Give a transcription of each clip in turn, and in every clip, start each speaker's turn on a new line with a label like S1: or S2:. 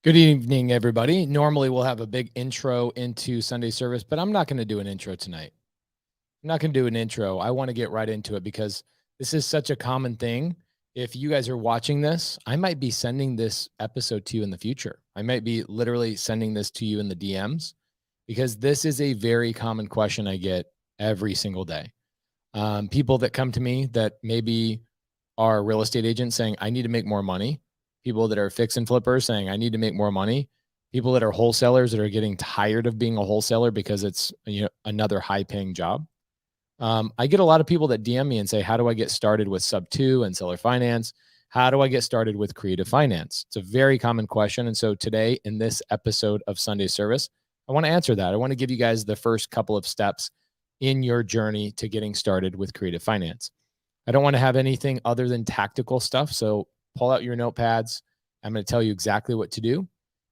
S1: Good evening, everybody. Normally, we'll have a big intro into Sunday service, but I'm not going to do an intro tonight. I'm not going to do an intro. I want to get right into it because this is such a common thing. If you guys are watching this, I might be sending this episode to you in the future. I might be literally sending this to you in the DMs because this is a very common question I get every single day. People that come to me that maybe are real estate agents saying, I need to make more money. People that are fix and flippers saying, I need to make more money. People that are wholesalers that are getting tired of being a wholesaler because it's another high paying job. I get a lot of people that DM me and say, how do I get started with sub 2 and seller finance? How do I get started with creative finance? It's a very common question. And so today in this episode of Sunday Service, I want to answer that. I want to give you guys the first couple of steps in your journey to getting started with creative finance. I don't want to have anything other than tactical stuff. So pull out your notepads. I'm going to tell you exactly what to do.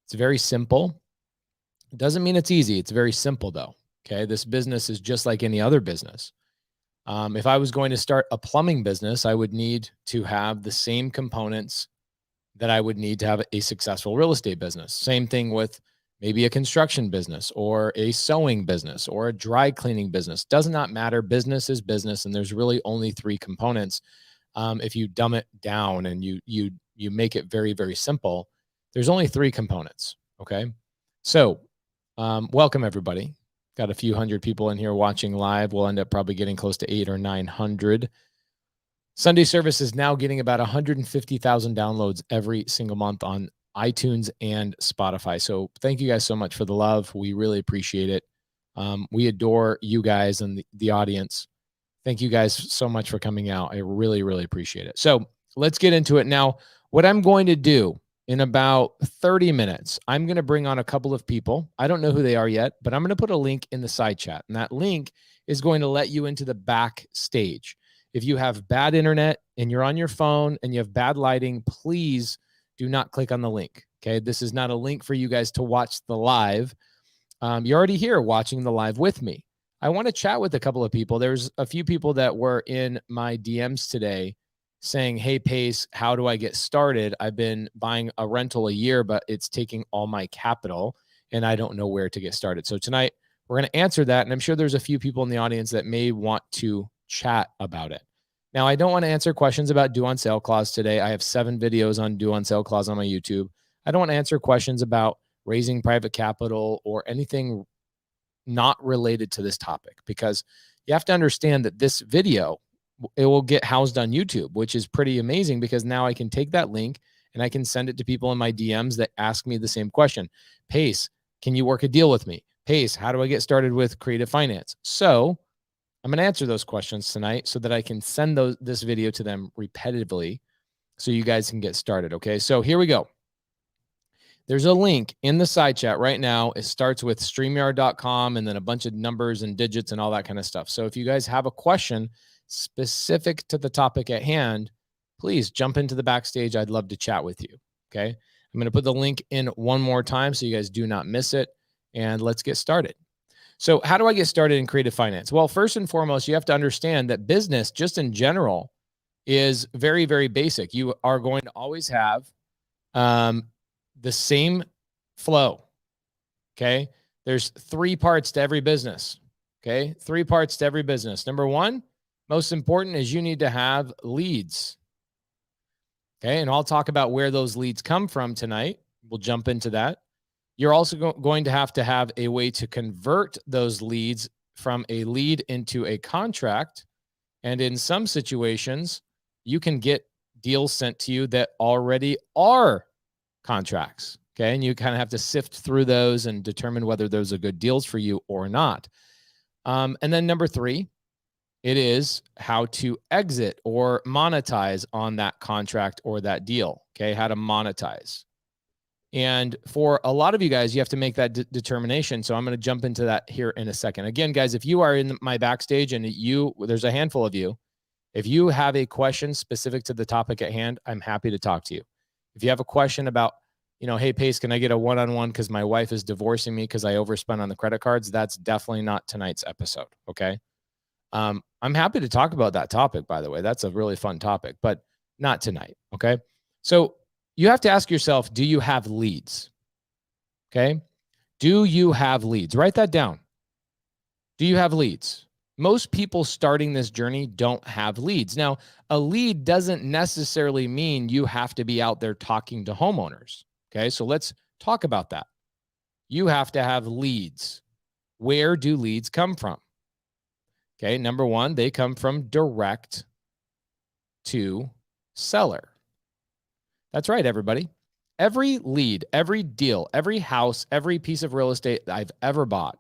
S1: It's very simple. It doesn't mean it's easy. It's very simple though. Okay. This business is just like any other business. If I was going to start a plumbing business, I would need to have the same components that I would need to have a successful real estate business. Same thing with maybe a construction business or a sewing business or a dry cleaning business. Does not matter. Business is business. And there's really only three components. If you dumb it down and you make it very, very simple, there's only three components. Okay. So welcome everybody. Got a few hundred people in here watching live. We'll end up probably getting close to 800 or 900. Sunday service is now getting about 150,000 downloads every single month on iTunes and Spotify. So thank you guys so much for the love. We really appreciate it. We adore you guys and the audience. Thank you guys so much for coming out. I really, really appreciate it. So let's get into it now. What I'm going to do in about 30 minutes, I'm going to bring on a couple of people. I don't know who they are yet, but I'm going to put a link in the side chat. And that link is going to let you into the backstage. If you have bad internet and you're on your phone and you have bad lighting, please do not click on the link. Okay. This is not a link for you guys to watch the live. You're already here watching the live with me. I want to chat with a couple of people. There's a few people that were in my DMs today saying, hey, Pace, how do I get started? I've been buying a rental a year, but it's taking all my capital and I don't know where to get started. So tonight we're going to answer that. And I'm sure there's a few people in the audience that may want to chat about it. Now, I don't want to answer questions about due on sale clause today. I have 7 videos on due on sale clause on my YouTube. I don't want to answer questions about raising private capital or anything not related to this topic, because you have to understand that this video, it will get housed on YouTube, which is pretty amazing because now I can take that link and I can send it to people in my DMs that ask me the same question. Pace, can you work a deal with me? Pace, how do I get started with creative finance? So I'm going to answer those questions tonight so that I can send this video to them repetitively so you guys can get started. Okay, so here we go. There's a link in the side chat right now. It starts with StreamYard.com and then a bunch of numbers and digits and all that kind of stuff. So if you guys have a question specific to the topic at hand, please jump into the backstage. I'd love to chat with you. Okay, I'm going to put the link in one more time so you guys do not miss it. And let's get started. So how do I get started in creative finance? Well, first and foremost, you have to understand that business just in general is very, very basic. You are going to always have the same flow. Okay. There's 3 parts to every business. Okay. 3 parts to every business. Number 1, most important is you need to have leads. Okay. And I'll talk about where those leads come from tonight. We'll jump into that. You're also going to have a way to convert those leads from a lead into a contract. And in some situations, you can get deals sent to you that already are contracts. Okay. And you kind of have to sift through those and determine whether those are good deals for you or not. And then number 3, it is how to exit or monetize on that contract or that deal. Okay. How to monetize. And for a lot of you guys, you have to make that determination. So I'm going to jump into that here in a second. Again, guys, if you are in my backstage and there's a handful of you, if you have a question specific to the topic at hand, I'm happy to talk to you. If you have a question about, hey, Pace, can I get a one-on-one because my wife is divorcing me because I overspent on the credit cards? That's definitely not tonight's episode, okay? I'm happy to talk about that topic, by the way. That's a really fun topic, but not tonight, okay? So you have to ask yourself, do you have leads? Okay. Do you have leads? Write that down. Do you have leads? Most people starting this journey don't have leads. Now, a lead doesn't necessarily mean you have to be out there talking to homeowners. Okay. So let's talk about that. You have to have leads. Where do leads come from? Okay. Number one, they come from direct to seller. That's right, everybody. Every lead, every deal, every house, every piece of real estate I've ever bought,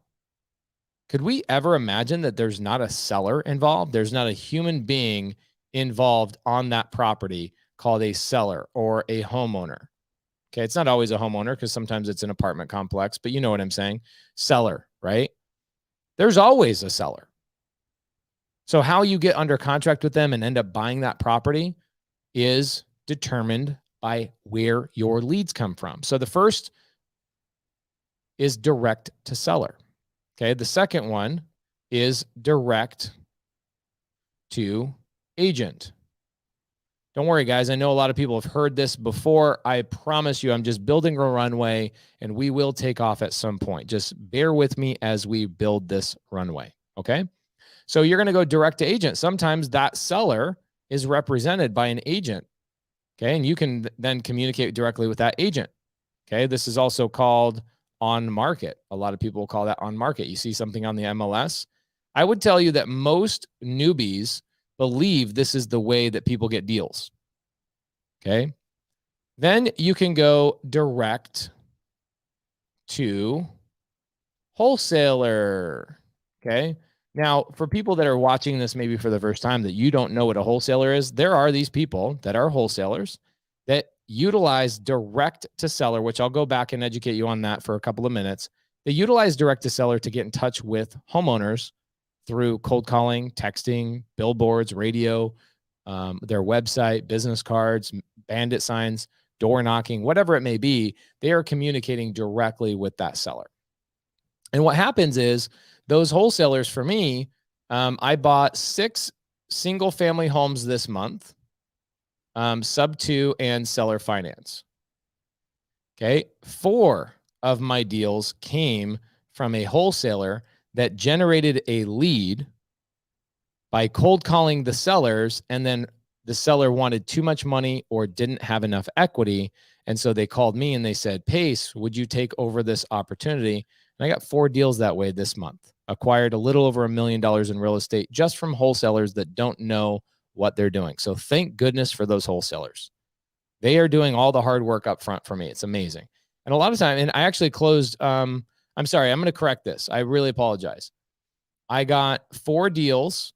S1: could we ever imagine that there's not a seller involved? There's not a human being involved on that property called a seller or a homeowner. Okay, it's not always a homeowner because sometimes it's an apartment complex, but you know what I'm saying. Seller, right? There's always a seller. So how you get under contract with them and end up buying that property is determined by where your leads come from. So the first is direct to seller. Okay. The second one is direct to agent. Don't worry, guys. I know a lot of people have heard this before. I promise you, I'm just building a runway and we will take off at some point. Just bear with me as we build this runway. Okay. So you're going to go direct to agent. Sometimes that seller is represented by an agent. Okay. And you can then communicate directly with that agent. Okay. This is also called on market. A lot of people will call that on market. You see something on the MLS. I would tell you that most newbies believe this is the way that people get deals. Okay. Then you can go direct to wholesaler. Okay. Now, for people that are watching this maybe for the first time that you don't know what a wholesaler is, there are these people that are wholesalers that utilize direct to seller, which I'll go back and educate you on that for a couple of minutes. They utilize direct to seller to get in touch with homeowners through cold calling, texting, billboards, radio, their website, business cards, bandit signs, door knocking, whatever it may be. They are communicating directly with that seller. And what happens is those wholesalers, for me, I bought 6 single family homes this month, sub 2 and seller finance. Okay. 4 of my deals came from a wholesaler that generated a lead by cold calling the sellers, and then the seller wanted too much money or didn't have enough equity. And so they called me and they said, Pace, would you take over this opportunity? And I got 4 deals that way this month. Acquired a little over $1 million in real estate just from wholesalers that don't know what they're doing. So thank goodness for those wholesalers. They are doing all the hard work up front for me. It's amazing. And a lot of time, and I actually closed, I'm sorry, I'm going to correct this. I really apologize. I got 4 deals,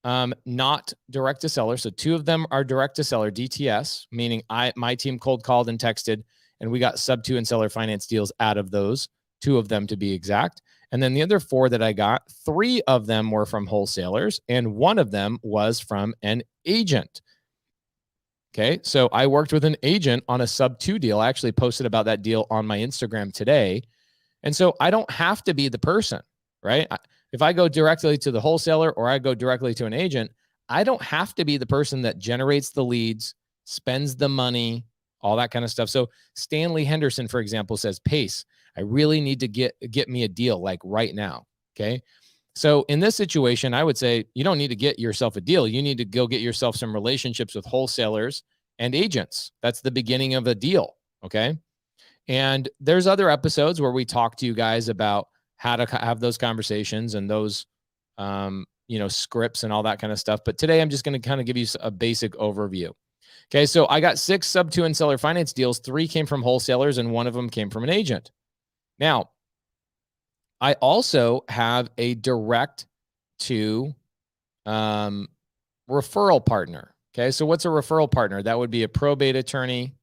S1: not direct to seller. So 2 of them are direct to seller, DTS, meaning my team cold called and texted, and we got sub 2 and seller finance deals out of those, 2 of them to be exact. And then the other 4 that I got, 3 of them were from wholesalers and 1 of them was from an agent. Okay. So I worked with an agent on a sub 2 deal. I actually posted about that deal on my Instagram today. And so I don't have to be the person, right? If I go directly to the wholesaler or I go directly to an agent, I don't have to be the person that generates the leads, spends the money, all that kind of stuff. So Stanley Henderson, for example, says, Pace, I really need to get me a deal like right now. Okay. So in this situation, I would say you don't need to get yourself a deal. You need to go get yourself some relationships with wholesalers and agents. That's the beginning of a deal. Okay. And there's other episodes where we talk to you guys about how to have those conversations and those, scripts and all that kind of stuff. But today I'm just going to kind of give you a basic overview. Okay. So I got 6 sub 2 and seller finance deals. 3 came from wholesalers and 1 of them came from an agent. Now, I also have a direct to referral partner. Okay. So what's a referral partner? That would be a probate attorney.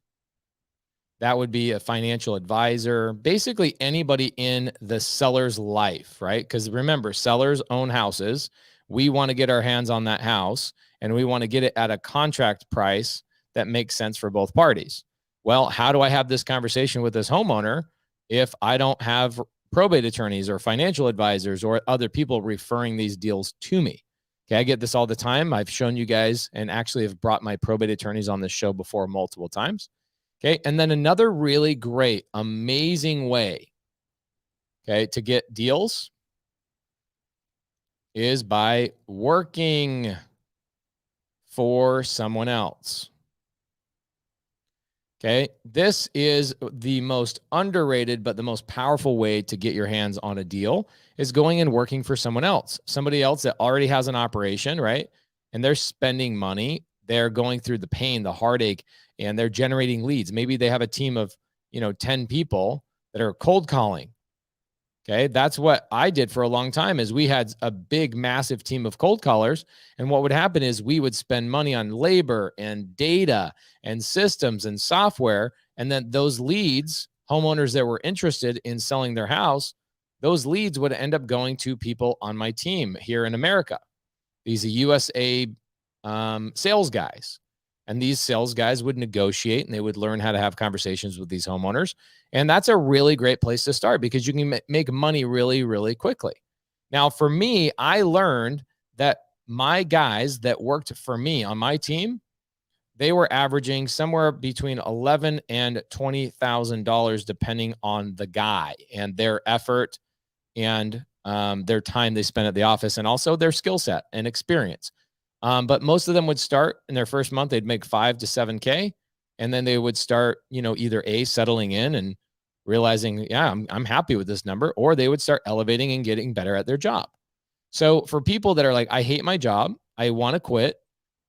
S1: That would be a financial advisor, basically anybody in the seller's life, right? Because remember, sellers own houses. We want to get our hands on that house and we want to get it at a contract price that makes sense for both parties. Well, how do I have this conversation with this homeowner if I don't have probate attorneys or financial advisors or other people referring these deals to me? Okay, I get this all the time. I've shown you guys and actually have brought my probate attorneys on this show before multiple times. Okay, and then another really great, amazing way okay, to get deals is by working for someone else. Okay. This is the most underrated, but the most powerful way to get your hands on a deal is going and working for someone else, somebody else that already has an operation, right? And they're spending money. They're going through the pain, the heartache, and they're generating leads. Maybe they have a team of, 10 people that are cold calling. Okay. That's what I did for a long time is we had a big, massive team of cold callers. And what would happen is we would spend money on labor and data and systems and software. And then those leads, homeowners that were interested in selling their house, those leads would end up going to people on my team here in America. These are USA sales guys. And these sales guys would negotiate and they would learn how to have conversations with these homeowners. And that's a really great place to start because you can make money really, really quickly. Now, for me, I learned that my guys that worked for me on my team, they were averaging somewhere between $11,000 and $20,000, depending on the guy and their effort and their time they spent at the office and also their skill set and experience. But most of them would start in their first month, they'd make 5 to 7K. And then they would start, either settling in and realizing, yeah, I'm happy with this number, or they would start elevating and getting better at their job. So for people that are like, I hate my job, I want to quit,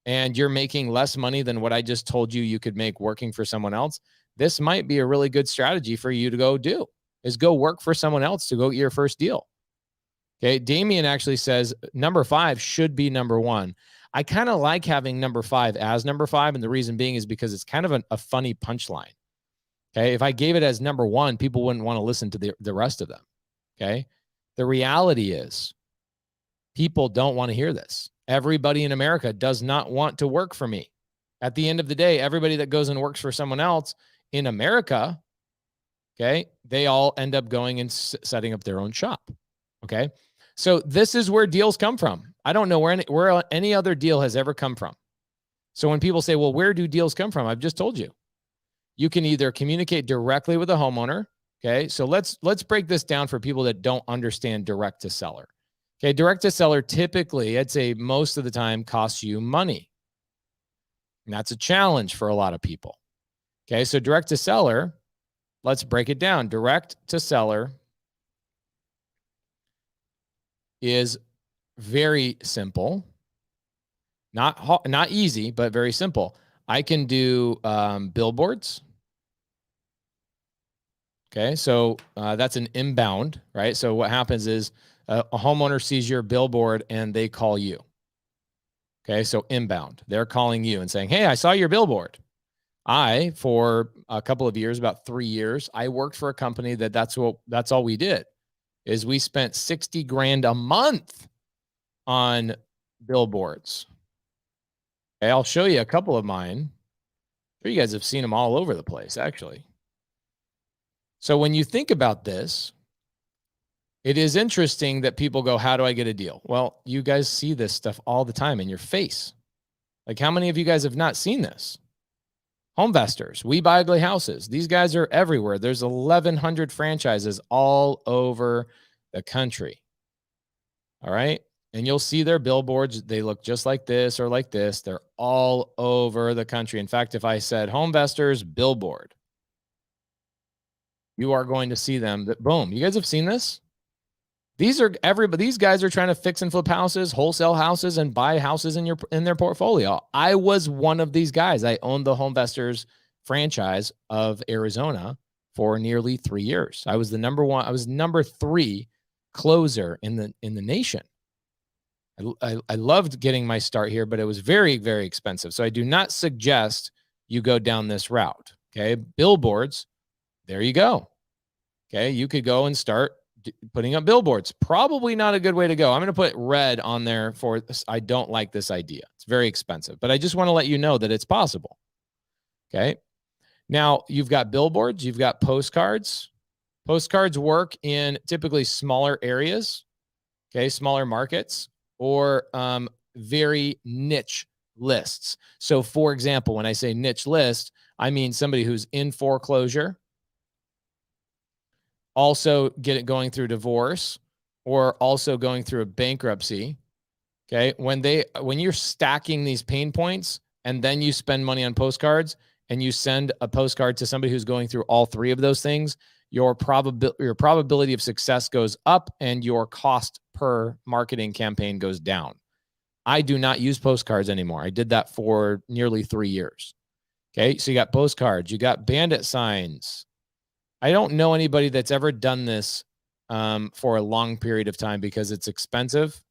S1: and you're making less money than what I just told you could make working for someone else, this might be a really good strategy for you to go do, is go work for someone else to go get your first deal. Okay. Damien actually says number 5 should be number 1. I kind of like having number 5 as number 5. And the reason being is because it's kind of a funny punchline. Okay. If I gave it as number 1, people wouldn't want to listen to the rest of them. Okay. The reality is people don't want to hear this. Everybody in America does not want to work for me. At the end of the day, everybody that goes and works for someone else in America, okay, they all end up going and setting up their own shop. Okay. So this is where deals come from. I don't know where any other deal has ever come from. So when people say, well, where do deals come from? I've just told you. You can either communicate directly with a homeowner. Okay. So let's break this down for people that don't understand direct to seller. Okay. Direct to seller typically, I'd say most of the time, costs you money. And that's a challenge for a lot of people. Okay. So direct to seller, let's break it down. Direct to seller is very simple, not easy, but very simple. I can do billboards. Okay, so that's an inbound, right? So what happens is a homeowner sees your billboard and they call you. Okay, so inbound, they're calling you and saying, hey, I saw your billboard. For a couple of years, about 3 years, I worked for a company that's all we did is we spent 60 grand a month on billboards. Okay, I'll show you a couple of mine. I'm sure you guys have seen them all over the place, actually. So when you think about this, it is interesting that people go, how do I get a deal? Well, you guys see this stuff all the time in your face. Like, how many of you guys have not seen this? Homevestors, We Buy Ugly Houses. These guys are everywhere. There's 1,100 franchises all over the country. All right. And you'll see their billboards. They look just like this or like this. They're all over the country. In fact, if I said Homevestors billboard, you are going to see them. Boom. You guys have seen this? These guys are trying to fix and flip houses, wholesale houses, and buy houses in their portfolio. I was one of these guys. I owned the Homevestors franchise of Arizona for nearly 3 years. I was number 3 closer in the nation. I loved getting my start here, but it was very, very expensive. So I do not suggest you go down this route. Okay. Billboards. There you go. Okay. You could go and start putting up billboards. Probably not a good way to go. I'm going to put red on there for this. I don't like this idea. It's very expensive, but I just want to let you know that it's possible. Okay. Now you've got billboards, you've got postcards. Postcards work in typically smaller areas. Okay. Smaller markets or very niche lists. So for example, when I say niche list, I mean somebody who's in foreclosure. also going through divorce, or also going through a bankruptcy. Okay. When you're stacking these pain points and then you spend money on postcards and you send a postcard to somebody who's going through all three of those things, your probability of success goes up and your cost per marketing campaign goes down. I do not use postcards anymore. I did that for nearly 3 years. Okay. So you got postcards, you got bandit signs. I don't know anybody that's ever done this for a long period of time because it's expensive.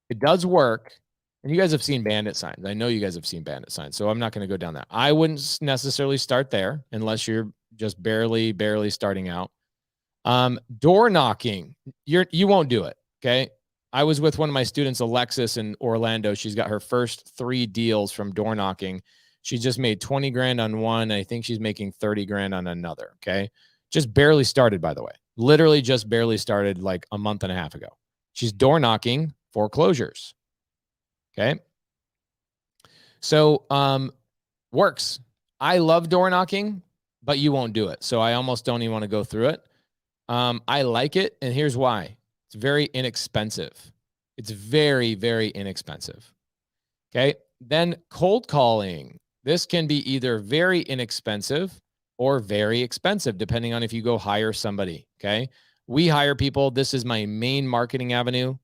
S1: It does work. And you guys have seen bandit signs. I know you guys have seen bandit signs. So I'm not going to go down that. I wouldn't necessarily start there unless you're just barely starting out. Door knocking, you won't do it. Okay. I was with one of my students, Alexis, in Orlando. She's got her first 3 deals from door knocking. She just made 20 grand on one. I think she's making 30 grand on another. Okay. Just barely started, by the way. Literally just barely started like a month and a half ago. She's door knocking foreclosures. Okay. So, works. I love door knocking, but you won't do it. So I almost don't even want to go through it. I like it. And here's why. It's very inexpensive. It's very, very inexpensive. Okay. Then cold calling. This can be either very inexpensive or very expensive, depending on if you go hire somebody. Okay. We hire people. This is my main marketing avenue.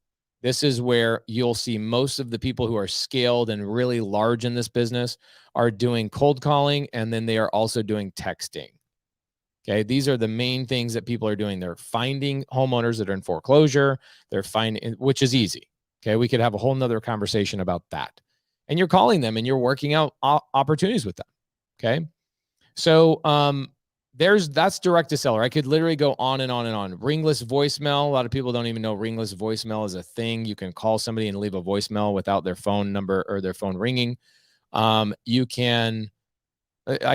S1: This is where you'll see most of the people who are scaled and really large in this business are doing cold calling. And then they are also doing texting. Okay. These are the main things that people are doing. They're finding homeowners that are in foreclosure. They're finding, which is easy. Okay. We could have a whole nother conversation about that. And you're calling them and you're working out opportunities with them. Okay. So, that's direct to seller. I could literally go on and on and on. Ringless voicemail. A lot of people don't even know ringless voicemail is a thing. You can call somebody and leave a voicemail without their phone number or their phone ringing. I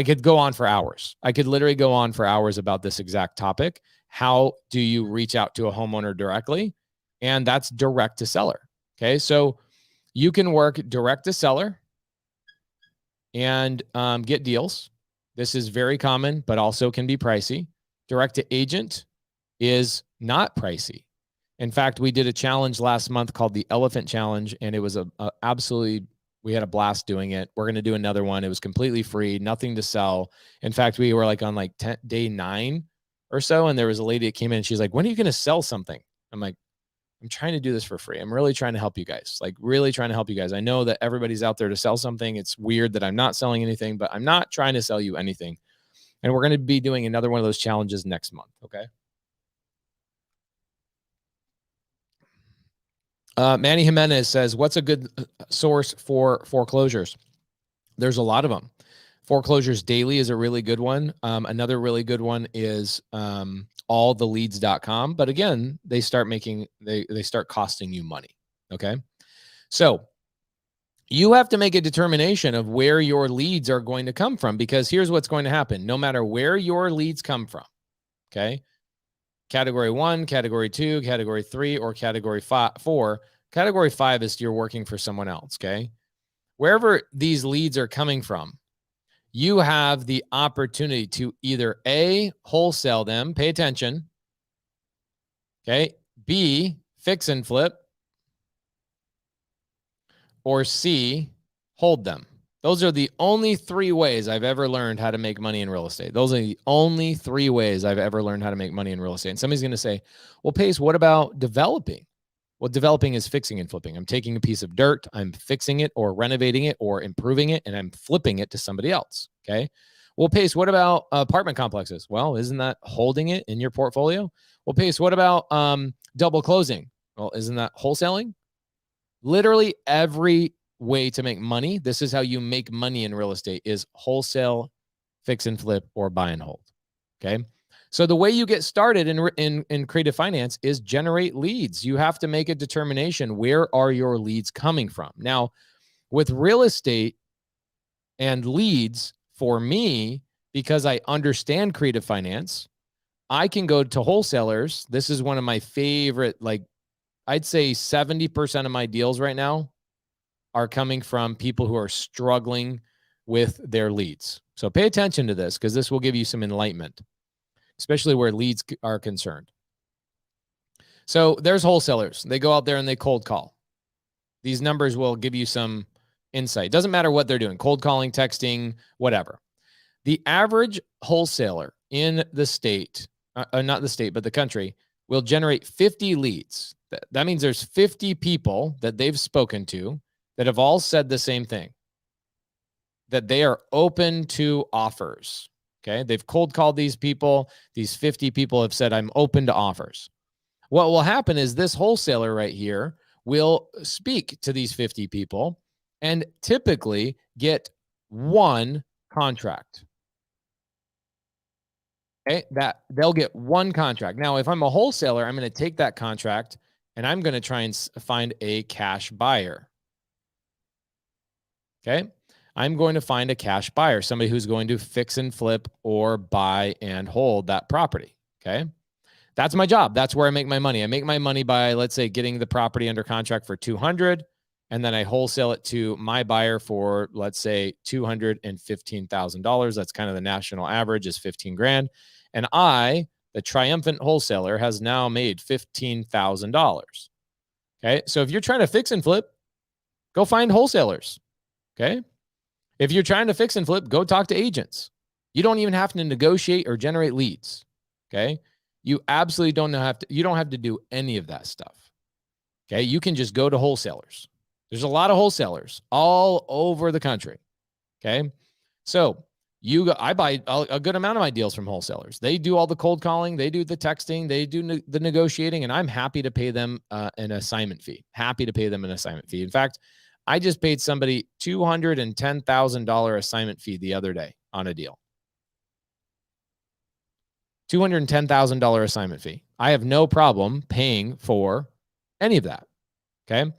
S1: could go on for hours. I could literally go on for hours about this exact topic. How do you reach out to a homeowner directly? And that's direct to seller. Okay. So you can work direct to seller and get deals. This is very common, but also can be pricey. Direct to agent is not pricey. In fact, we did a challenge last month called the Elephant Challenge, and it was we had a blast doing it. We're going to do another one. It was completely free, nothing to sell. In fact, we were like on day 9 or so, and there was a lady that came in and she's like, when are you going to sell something? I'm like, I'm trying to do this for free. I'm really trying to help you guys. Like really trying to help you guys. I know that everybody's out there to sell something. It's weird that I'm not selling anything, but I'm not trying to sell you anything. And we're going to be doing another one of those challenges next month. Okay. Manny Jimenez says, what's a good source for foreclosures? There's a lot of them. Foreclosures Daily is a really good one. Another really good one is alltheleads.com. But again, they start costing you money. Okay. So you have to make a determination of where your leads are going to come from, because here's what's going to happen. No matter where your leads come from. Okay. Category 1, category 2, category 3, or category 4. Category 5 is you're working for someone else. Okay. Wherever these leads are coming from, you have the opportunity to either A, wholesale them, pay attention. Okay. B, fix and flip. Or C, hold them. Those are the only 3 ways I've ever learned how to make money in real estate. Those are the only 3 ways I've ever learned how to make money in real estate. And somebody's going to say, well, Pace, what about developing? Well, developing is fixing and flipping. I'm taking a piece of dirt, I'm fixing it or renovating it or improving it, and I'm flipping it to somebody else. Okay. Well, Pace, what about apartment complexes? Well, isn't that holding it in your portfolio? Well, Pace, what about double closing? Well, isn't that wholesaling? Literally every way to make money, this is how you make money in real estate, is wholesale, fix and flip, or buy and hold. Okay. So the way you get started in creative finance is generate leads. You have to make a determination. Where are your leads coming from? Now, with real estate and leads, for me, because I understand creative finance, I can go to wholesalers. This is one of my favorite, I'd say 70% of my deals right now are coming from people who are struggling with their leads. So pay attention to this, because this will give you some enlightenment. especially where leads are concerned. So there's wholesalers. They go out there and they cold call. These numbers will give you some insight. Doesn't matter what they're doing, cold calling, texting, whatever. The average wholesaler in the state, not the state, but the country, will generate 50 leads. That means there's 50 people that they've spoken to that have all said the same thing, that they are open to offers. Okay. They've cold called these people. These 50 people have said, I'm open to offers. What will happen is this wholesaler right here will speak to these 50 people and typically get one contract. Okay, that they'll get one contract. Now, if I'm a wholesaler, I'm going to take that contract and I'm going to try and find a cash buyer. Okay, I'm going to find a cash buyer, somebody who's going to fix and flip or buy and hold that property. Okay, that's my job. That's where I make my money. I make my money by, let's say, getting the property under contract for $200, and then I wholesale it to my buyer for, let's say, $215,000. That's kind of the national average is 15 grand. And I, the triumphant wholesaler, has now made $15,000. Okay. So if you're trying to fix and flip, go find wholesalers. Okay. If you're trying to fix and flip, go talk to agents. You don't even have to negotiate or generate leads. Okay. You absolutely don't have to, you don't have to do any of that stuff. Okay. You can just go to wholesalers. There's a lot of wholesalers all over the country. Okay. So I buy a good amount of my deals from wholesalers. They do all the cold calling. They do the texting. They do the negotiating, and I'm happy to pay them an assignment fee. Happy to pay them an assignment fee. In fact, I just paid somebody $210,000 assignment fee the other day on a deal. $210,000 assignment fee. I have no problem paying for any of that. Okay.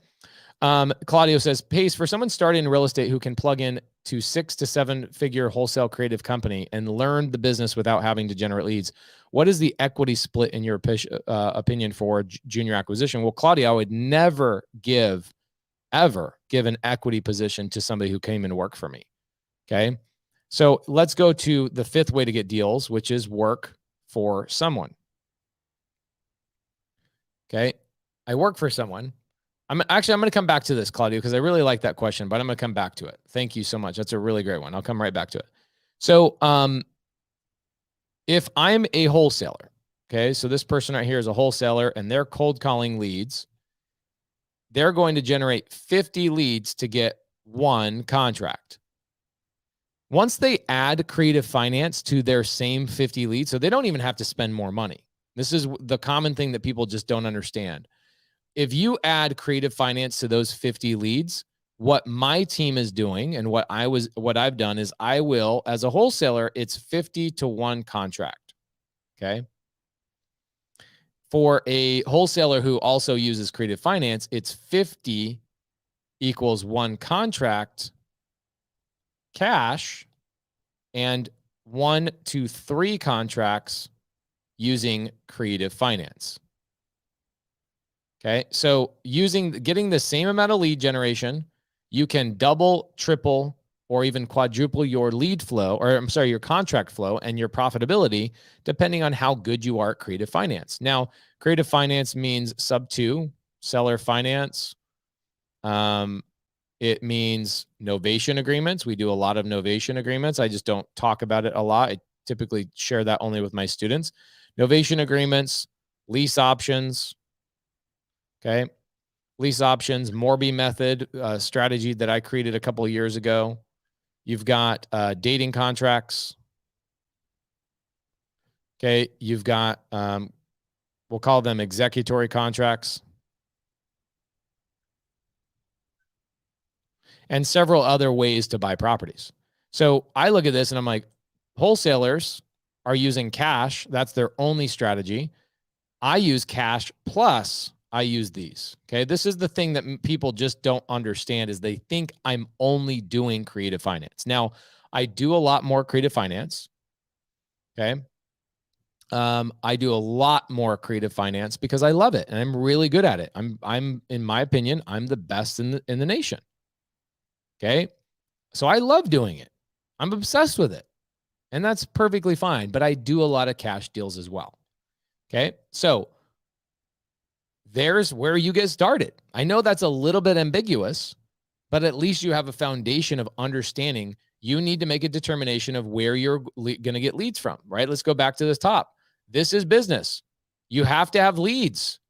S1: Claudio says, Pace, for someone starting in real estate who can plug in to 6 to 7 figure wholesale creative company and learn the business without having to generate leads, what is the equity split in your opinion for junior acquisition? Well, Claudio, I would never ever give an equity position to somebody who came and worked for me. Okay. So let's go to the 5th way to get deals, which is work for someone. Okay. I work for someone. I'm going to come back to this, Claudio, because I really like that question, but I'm going to come back to it. Thank you so much. That's a really great one. I'll come right back to it. So, if I'm a wholesaler, okay, so this person right here is a wholesaler and they're cold calling leads, they're going to generate 50 leads to get one contract. Once they add creative finance to their same 50 leads, so they don't even have to spend more money. This is the common thing that people just don't understand. If you add creative finance to those 50 leads, what my team is doing and what I've done is I will, as a wholesaler, it's 50 to 1 contract. Okay. For a wholesaler who also uses creative finance, it's 50 equals 1 contract cash and 1 to 3 contracts using creative finance. Okay. So getting the same amount of lead generation, you can double, triple, or even quadruple your lead flow, or I'm sorry, your contract flow and your profitability, depending on how good you are at creative finance. Now, creative finance means sub 2, seller finance. It means novation agreements. We do a lot of novation agreements. I just don't talk about it a lot. I typically share that only with my students. Novation agreements, lease options. Okay. Lease options, Morby method, strategy that I created a couple of years ago. You've got dating contracts. Okay. You've got, we'll call them executory contracts. And several other ways to buy properties. So I look at this and I'm like, wholesalers are using cash. That's their only strategy. I use cash plus I use these. Okay. This is the thing that people just don't understand is they think I'm only doing creative finance. Now, I do a lot more creative finance. Okay. I do a lot more creative finance because I love it and I'm really good at it. I'm in my opinion, I'm the best in the nation. Okay. So I love doing it. I'm obsessed with it. And that's perfectly fine. But I do a lot of cash deals as well. Okay. So there's where you get started. I know that's a little bit ambiguous, but at least you have a foundation of understanding. You need to make a determination of where you're going to get leads from, right? Let's go back to the top. This is business. You have to have leads.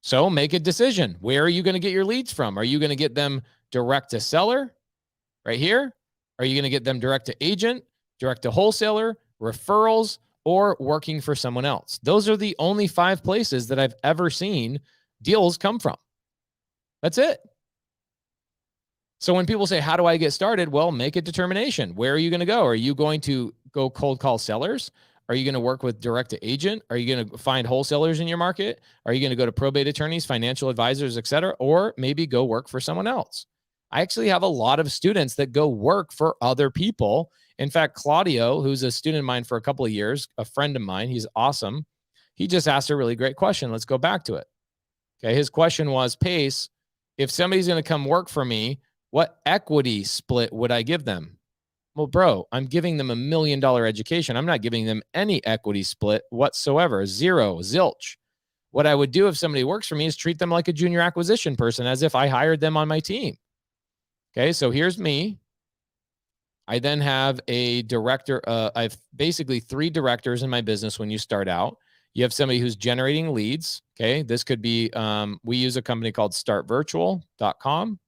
S1: So make a decision. Where are you going to get your leads from? Are you going to get them direct to seller right here? Are you going to get them direct to agent, direct to wholesaler, referrals, or working for someone else? Those are the only 5 places that I've ever seen deals come from. That's it. So when people say, how do I get started? Well, make a determination. Where are you going to go? Are you going to go cold call sellers? Are you going to work with direct to agent? Are you going to find wholesalers in your market? Are you going to go to probate attorneys, financial advisors, et cetera? Or maybe go work for someone else? I actually have a lot of students that go work for other people. In fact, Claudio, who's a student of mine for a couple of years, a friend of mine, he's awesome. He just asked a really great question. Let's go back to it. Okay. His question was, Pace, if somebody's going to come work for me, what equity split would I give them? Well, bro, I'm giving them $1 million education. I'm not giving them any equity split whatsoever. Zero, zilch. What I would do if somebody works for me is treat them like a junior acquisition person, as if I hired them on my team. Okay, so here's me. I then have a director. I have basically 3 directors in my business when you start out. You have somebody who's generating leads. Okay, this could be, we use a company called startvirtual.com.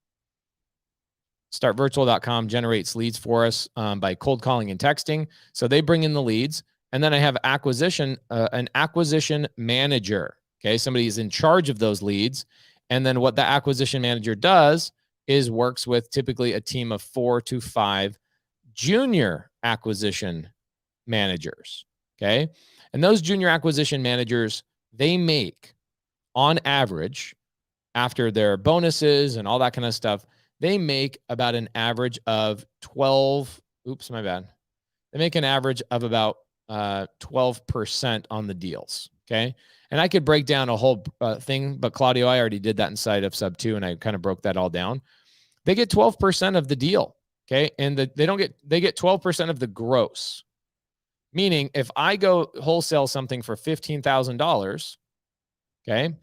S1: Startvirtual.com generates leads for us by cold calling and texting. So they bring in the leads. And then I have an acquisition manager. Okay, somebody is in charge of those leads. And then what the acquisition manager does is works with typically a team of 4 to 5 junior acquisition managers. Okay, and those junior acquisition managers, they make, on average, after their bonuses and all that kind of stuff, they make about an average of 12. Oops, my bad. They make an average of about 12% on the deals. Okay. And I could break down a whole thing, but Claudio, I already did that inside of sub 2, and I kind of broke that all down. They get 12% of the deal. Okay. And they get 12% of the gross. Meaning if I go wholesale something for $15,000, okay,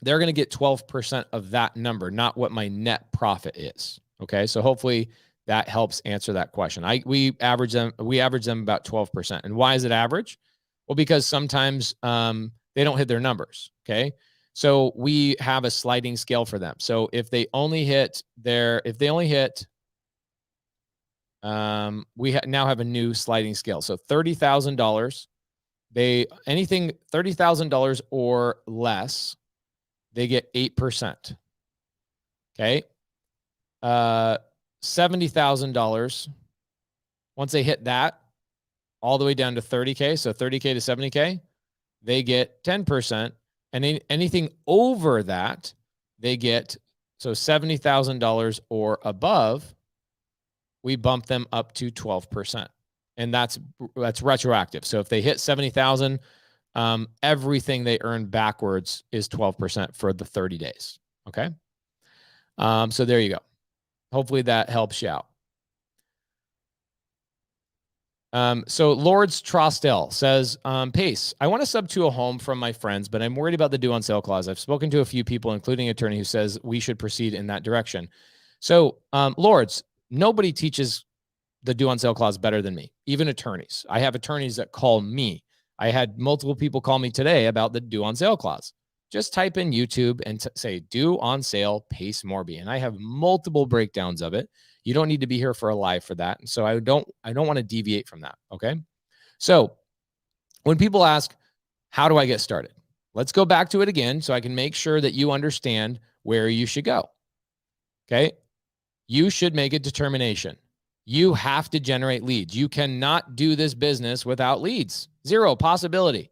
S1: they're going to get 12% of that number, not what my net profit is. Okay. So hopefully that helps answer that question. We average them about 12%. And why is it average? Well, because sometimes they don't hit their numbers. Okay. So we have a sliding scale for them. So if they only hit we now have a new sliding scale. So $30,000, anything $30,000 or less, they get 8%. Okay. $70,000. Once they hit that, all the way down to 30K, so 30K to 70K, they get 10%. And anything over that, they get, so $70,000 or above, we bump them up to 12%. And that's retroactive. So if they hit 70,000, everything they earn backwards is 12% for the 30 days. Okay. So there you go. Hopefully that helps you out. So Lords Trostel says, Pace, I want to sub to a home from my friends, but I'm worried about the due on sale clause. I've spoken to a few people, including an attorney, who says we should proceed in that direction. So Lords, nobody teaches the due on sale clause better than me, even attorneys. I have attorneys that call me. I had multiple people call me today about the due on sale clause. Just type in YouTube and say due on sale Pace Morby, and I have multiple breakdowns of it. You don't need to be here for a live for that. So I don't want to deviate from that. Okay. So when people ask, how do I get started? Let's go back to it again so I can make sure that you understand where you should go. Okay. You should make a determination. You have to generate leads. You cannot do this business without leads. Zero possibility.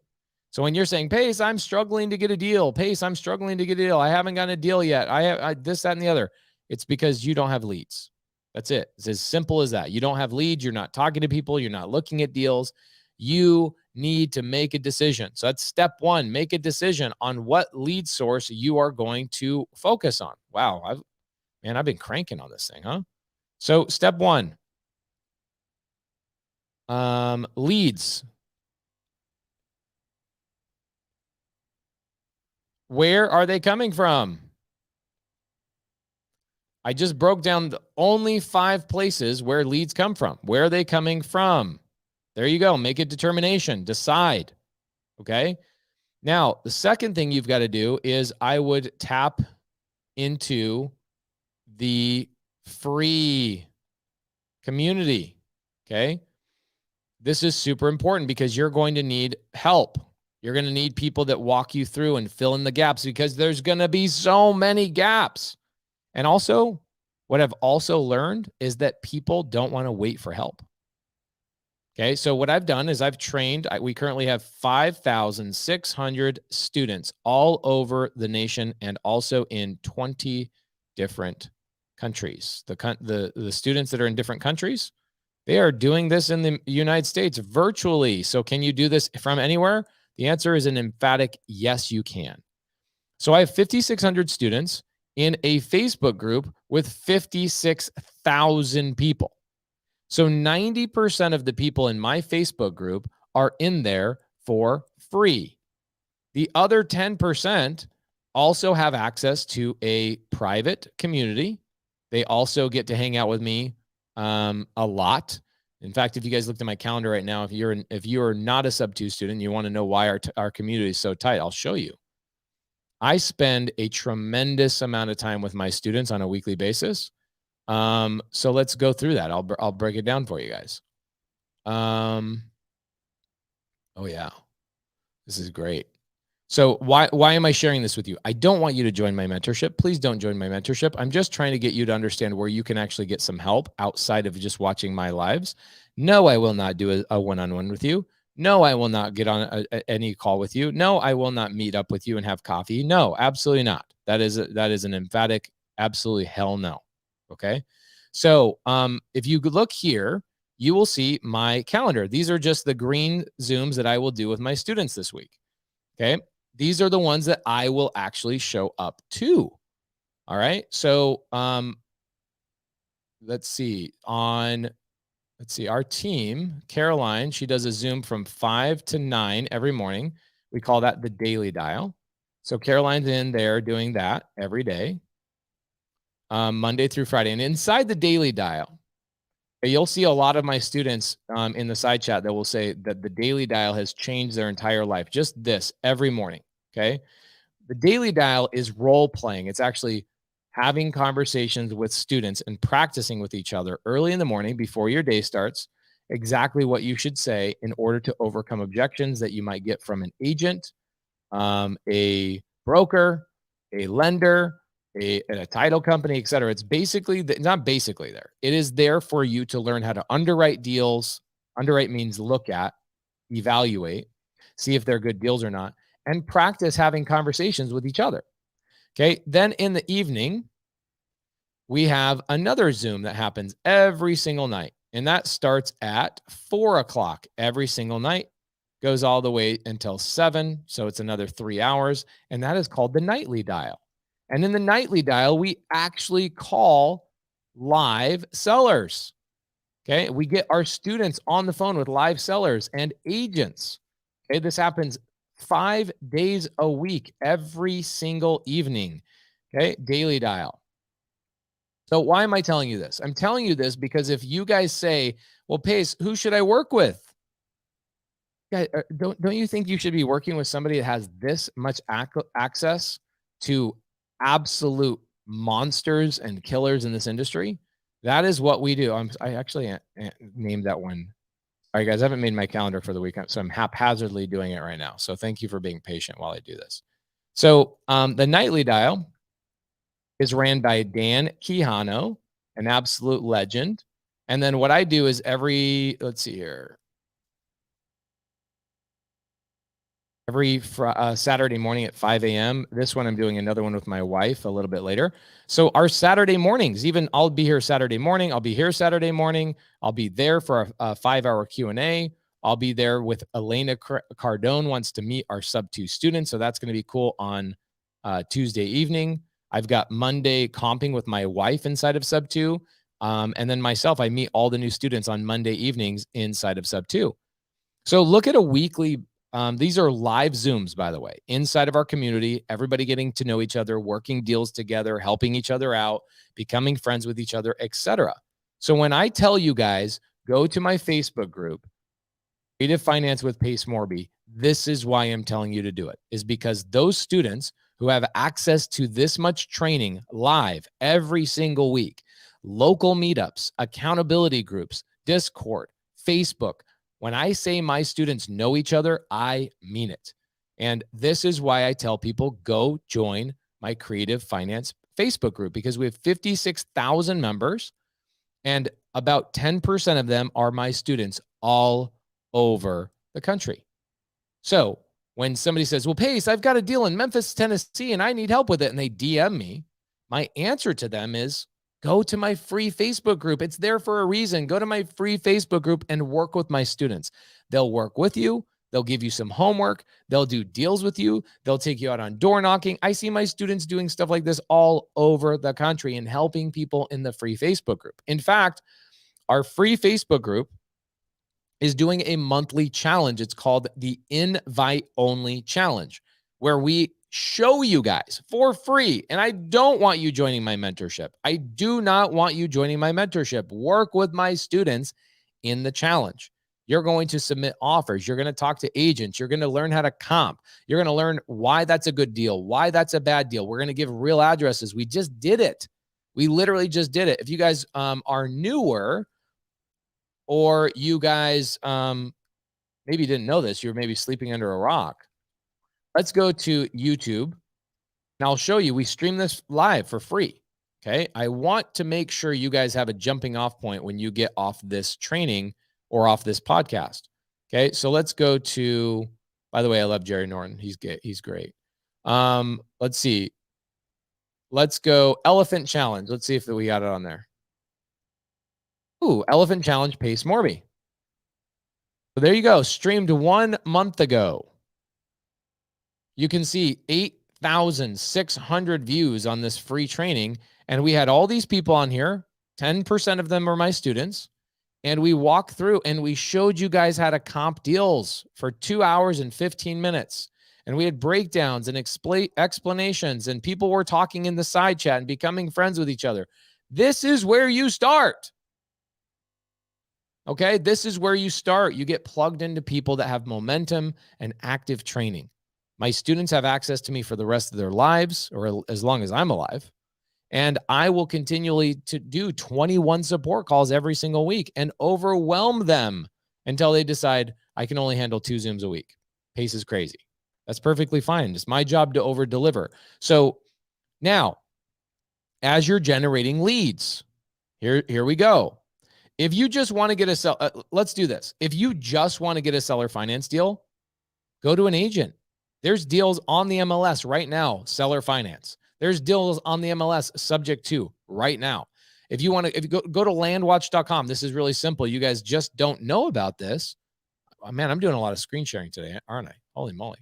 S1: So when you're saying, Pace, I'm struggling to get a deal. Pace, I'm struggling to get a deal. I haven't gotten a deal yet. I have this, that, and the other. It's because you don't have leads. That's it. It's as simple as that. You don't have leads. You're not talking to people. You're not looking at deals. You need to make a decision. So that's step 1. Make a decision on what lead source you are going to focus on. Wow. I've been cranking on this thing, huh? So step 1, Leads. Where are they coming from? I just broke down the only 5 places where leads come from. Where are they coming from? There you go. Make a determination. Decide. Okay. Now, the second thing you've got to do is I would tap into the free community. Okay. This is super important because you're going to need help. You're going to need people that walk you through and fill in the gaps because there's going to be so many gaps. And also, what I've also learned is that people don't want to wait for help. Okay, so what I've done is I've trained, we currently have 5,600 students all over the nation and also in 20 different countries. The students that are in different countries, they are doing this in the United States virtually. So can you do this from anywhere? The answer is an emphatic yes, you can. So I have 5,600 students in a Facebook group with 56,000 people. So 90% of the people in my Facebook group are in there for free. The other 10% also have access to a private community. They also get to hang out with me a lot. In fact, if you guys looked at my calendar right now, if you're not a sub 2 student, you want to know why our community is so tight, I'll show you. I spend a tremendous amount of time with my students on a weekly basis. So let's go through that. I'll break it down for you guys. Oh yeah, this is great. So why am I sharing this with you? I don't want you to join my mentorship. Please don't join my mentorship. I'm just trying to get you to understand where you can actually get some help outside of just watching my lives. No, I will not do a one-on-one with you. No, I will not get on any call with you. No, I will not meet up with you and have coffee. No, absolutely not. That is an emphatic, absolutely hell no. Okay. So if you look here, you will see my calendar. These are just the green Zooms that I will do with my students this week. Okay. These are the ones that I will actually show up to. All right. So let's see. Our team, Caroline, she does a Zoom from 5 to 9 every morning. We call that the daily dial. So Caroline's in there doing that every day, Monday through Friday. And inside the daily dial, you'll see a lot of my students in the side chat that will say that the daily dial has changed their entire life. Just this every morning. Okay. The daily dial is role playing. It's actually having conversations with students and practicing with each other early in the morning before your day starts, exactly what you should say in order to overcome objections that you might get from an agent, a broker, a lender, a title company, et cetera. It's basically, not basically there. It is there for you to learn how to underwrite deals. Underwrite means look at, evaluate, see if they're good deals or not, and practice having conversations with each other. Okay. Then in the evening, we have another Zoom that happens every single night. And that starts at 4 o'clock every single night, goes all the way until 7. So it's another 3 hours. And that is called the nightly dial. And in the nightly dial, we actually call live sellers. Okay. We get our students on the phone with live sellers and agents. Okay. This happens 5 days a week, every single evening. Okay. Daily dial. So why am I telling you this? I'm telling you this because if you guys say, well, Pace, who should I work with? Guys, don't you think you should be working with somebody that has this much access to absolute monsters and killers in this industry? That is what we do. I actually named that one. All right, guys, I haven't made my calendar for the weekend, so I'm haphazardly doing it right now. So thank you for being patient while I do this. So the nightly dial is ran by Dan Quijano, an absolute legend. And then what I do is let's see here. Every Saturday morning at 5 a.m. This one, I'm doing another one with my wife a little bit later. So our Saturday mornings, even I'll be here Saturday morning. I'll be here Saturday morning. I'll be there for a 5-hour Q&A. I'll be there with Elena Cardone wants to meet our sub 2 students. So that's going to be cool on Tuesday evening. I've got Monday comping with my wife inside of sub 2. And then myself, I meet all the new students on Monday evenings inside of Sub 2. So look at a weekly, these are live Zooms, by the way, inside of our community, everybody getting to know each other, working deals together, helping each other out, becoming friends with each other, etc. So when I tell you guys, go to my Facebook group, Creative Finance with Pace Morby, this is why I'm telling you to do it, is because those students who have access to this much training live every single week, local meetups, accountability groups, Discord, Facebook, when I say my students know each other, I mean it. And this is why I tell people, go join my Creative Finance Facebook group, because we have 56,000 members and about 10% of them are my students all over the country. So when somebody says, well, Pace, I've got a deal in Memphis, Tennessee, and I need help with it, and they DM me, my answer to them is go to my free Facebook group. It's there for a reason. Go to my free Facebook group and work with my students. They'll work with you. They'll give you some homework. They'll do deals with you. They'll take you out on door knocking. I see my students doing stuff like this all over the country and helping people in the free Facebook group. In fact, our free Facebook group is doing a monthly challenge. It's called the Invite Only Challenge, where we show you guys for free. And I don't want you joining my mentorship. I do not want you joining my mentorship. Work with my students in the challenge. You're going to submit offers. You're going to talk to agents. You're going to learn how to comp. You're going to learn why that's a good deal, why that's a bad deal. We're going to give real addresses. We just did it. We literally just did it. If you guys are newer, or you guys maybe didn't know this, you're maybe sleeping under a rock, let's go to YouTube, and I'll show you. We stream this live for free, okay? I want to make sure you guys have a jumping off point when you get off this training or off this podcast, okay? So let's go to, by the way, I love Jerry Norton. He's great. Let's see. Let's go Elephant Challenge. Let's see if we got it on there. Ooh, Elephant Challenge Pace Morby. So there you go. Streamed 1 month ago. You can see 8,600 views on this free training. And we had all these people on here. 10% of them are my students. And we walked through and we showed you guys how to comp deals for 2 hours and 15 minutes. And we had breakdowns and explanations, and people were talking in the side chat and becoming friends with each other. This is where you start. Okay, this is where you start. You get plugged into people that have momentum and active training. My students have access to me for the rest of their lives, or as long as I'm alive. And I will continually to do 21 support calls every single week and overwhelm them until they decide I can only handle 2 Zooms a week. Pace is crazy. That's perfectly fine. It's my job to over deliver. So now, as you're generating leads, here we go. If you just want to get a let's do this. If you just want to get a seller finance deal, go to an agent. There's deals on the MLS right now, seller finance. There's deals on the MLS subject to right now. If you want to, if you go to landwatch.com, this is really simple. You guys just don't know about this. Oh, man, I'm doing a lot of screen sharing today, aren't I? Holy moly.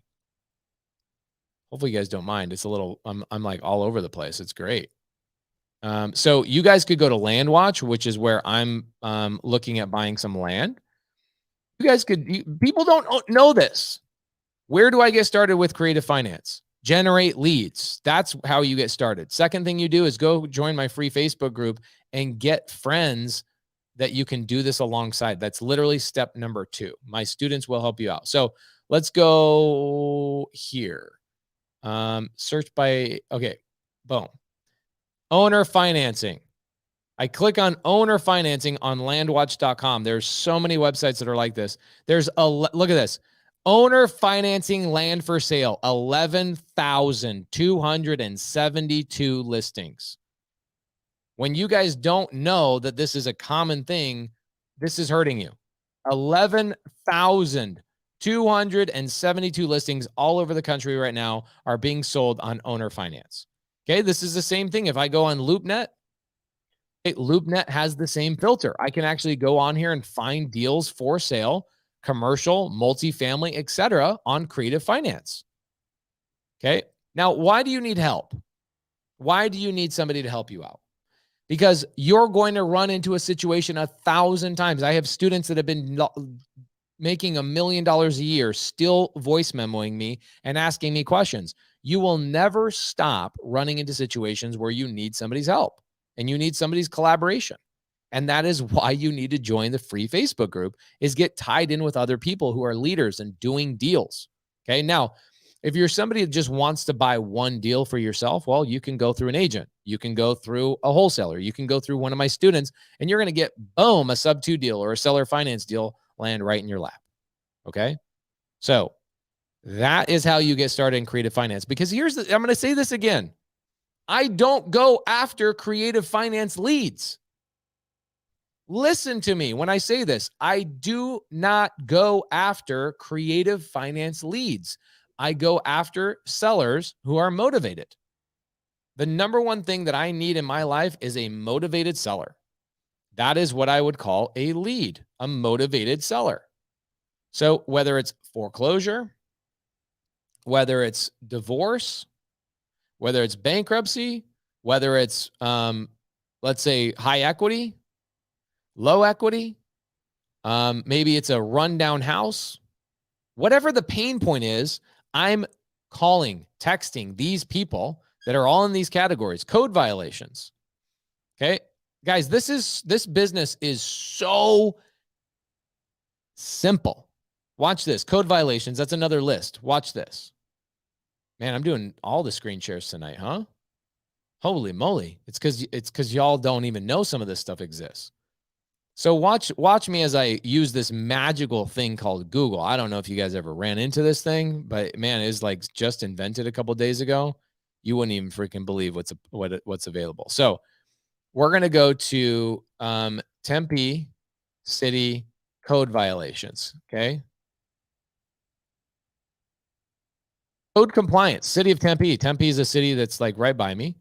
S1: Hopefully you guys don't mind. It's a little, I'm like all over the place. It's great. So you guys could go to Landwatch, which is where I'm looking at buying some land. You guys could, people don't know this. Where do I get started with creative finance? Generate leads. That's how you get started. Second thing you do is go join my free Facebook group and get friends that you can do this alongside. That's literally step number 2. My students will help you out. So let's go here. Search by, okay, boom. Owner financing. I click on owner financing on landwatch.com. There's so many websites that are like this. There's look at this. Owner financing land for sale, 11,272 listings. When you guys don't know that this is a common thing, this is hurting you. 11,272 listings all over the country right now are being sold on owner finance. Okay, this is the same thing. If I go on LoopNet, LoopNet has the same filter. I can actually go on here and find deals for sale, commercial, multifamily, etc., on creative finance. Okay, now why do you need help? Why do you need somebody to help you out? because you're going to run into a situation 1,000 times. I have students that have been making $1 million a year, still voice memoing me and asking me questions. You will never stop running into situations where you need somebody's help and you need somebody's collaboration. And that is why you need to join the free Facebook group, is get tied in with other people who are leaders and doing deals. Okay. Now, if you're somebody that just wants to buy one deal for yourself, well, you can go through an agent. You can go through a wholesaler. You can go through one of my students, and you're going to get, boom, a sub 2 deal or a seller finance deal land right in your lap. Okay. So that is how you get started in creative finance. Because I'm going to say this again. I don't go after creative finance leads. Listen to me when I say this. I do not go after creative finance leads. I go after sellers who are motivated. The number one thing that I need in my life is a motivated seller. That is what I would call a lead, a motivated seller. So whether it's foreclosure, whether it's divorce, whether it's bankruptcy, whether it's, let's say, high equity, low equity, maybe it's a rundown house, whatever the pain point is, I'm calling, texting these people that are all in these categories. Code violations. Okay, guys, this business is so simple. Watch this. Code violations. That's another list. Watch this. Man, I'm doing all the screen shares tonight, huh? Holy moly. It's because y'all don't even know some of this stuff exists. So watch me as I use this magical thing called Google. I don't know if you guys ever ran into this thing, but man, it's like just invented a couple days ago. You wouldn't even freaking believe what's available. So we're going to go to Tempe City code violations. Okay. Code compliance, City of Tempe. Tempe is a city that's like right by me.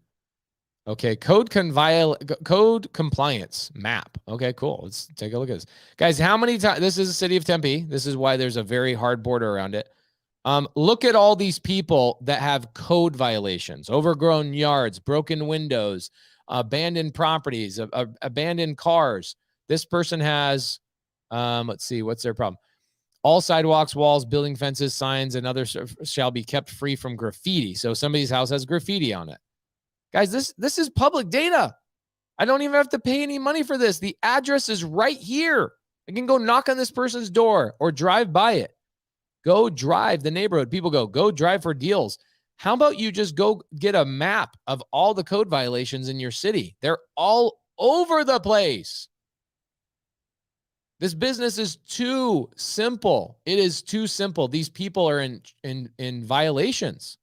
S1: Okay, code compliance map. Okay, cool. Let's take a look at this. Guys, how many times, this is the city of Tempe. This is why there's a very hard border around it. Look at all these people that have code violations, overgrown yards, broken windows, abandoned properties, abandoned cars. This person has, let's see, what's their problem? All sidewalks, walls, building fences, signs, and others shall be kept free from graffiti. So somebody's house has graffiti on it. Guys, this is public data. I don't even have to pay any money for this. The address is right here. I can go knock on this person's door or drive by it. Go drive the neighborhood. People go drive for deals. How about you just go get a map of all the code violations in your city? They're all over the place. This business is too simple. It is too simple. These people are in violations.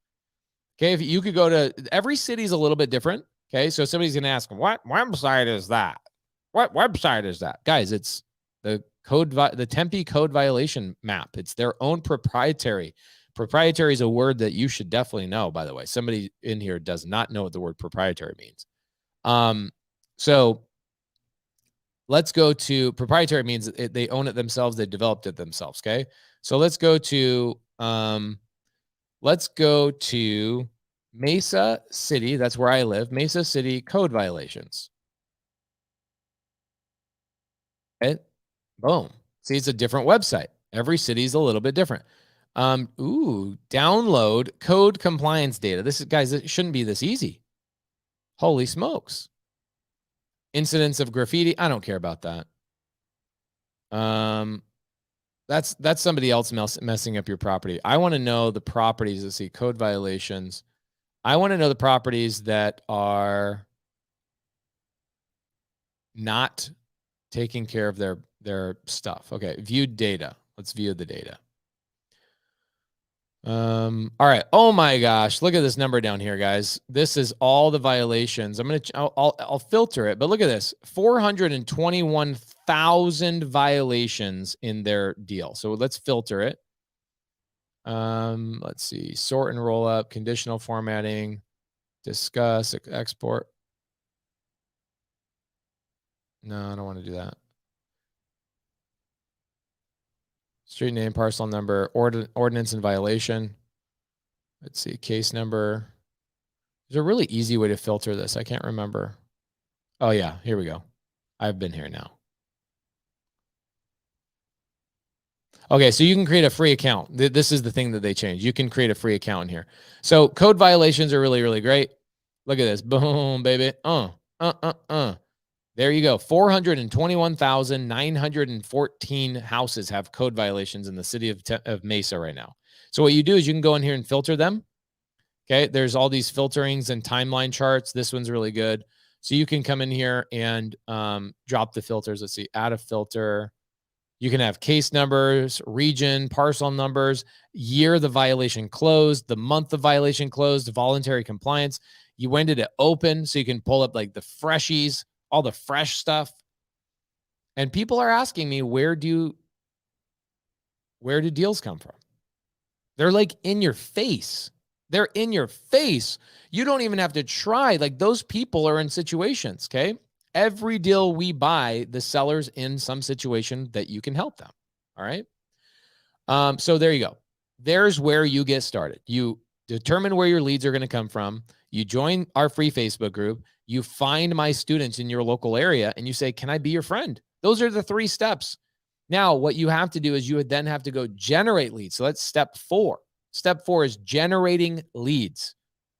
S1: Okay, if you could go to, every city is a little bit different. Okay, so somebody's going to ask them, what website is that? What website is that? Guys, it's the Tempe code violation map. It's their own proprietary. Proprietary is a word that you should definitely know, by the way. Somebody in here does not know what the word proprietary means. So let's go to, proprietary means they own it themselves. They developed it themselves. Okay, so let's go to Mesa City. That's where I live. Mesa City code violations. Okay. Boom. See, it's a different website. Every city is a little bit different. Download code compliance data. This is, guys, it shouldn't be this easy. Holy smokes. Incidents of graffiti. I don't care about that. That's somebody else messing up your property. I want to know the properties. Let's see, code violations. I want to know the properties that are not taking care of their stuff. Okay, view data. Let's view the data. All right. Oh my gosh, look at this number down here, guys. This is all the violations. I'll filter it, but look at this: 421,000 violations in their deal. So let's filter it. Let's see: sort and roll up, conditional formatting, discuss, export. No, I don't want to do that. Street name, parcel number, ordinance and violation. Let's see, case number. There's a really easy way to filter this. I can't remember. Oh yeah, here we go. I've been here now. Okay, so you can create a free account. This is the thing that they changed. You can create a free account in here. So code violations are really, really great. Look at this. Boom, baby. There you go. 421,914 houses have code violations in the city of Mesa right now. So what you do is you can go in here and filter them. Okay, there's all these filterings and timeline charts. This one's really good. So you can come in here and drop the filters. Let's see, add a filter. You can have case numbers, region, parcel numbers, year the violation closed, the month the violation closed, voluntary compliance. When did it open? So you can pull up like the freshies, all the fresh stuff. And people are asking me, where do deals come from? They're like in your face. They're in your face. You don't even have to try. Like those people are in situations, okay? Every deal we buy, the seller's in some situation that you can help them. All right. So there you go. There's where you get started. You determine where your leads are going to come from. You join our free Facebook group. You find my students in your local area and you say, can I be your friend? Those are the 3 steps. Now, what you have to do is you would then have to go generate leads. So that's step 4. Step 4 is generating leads.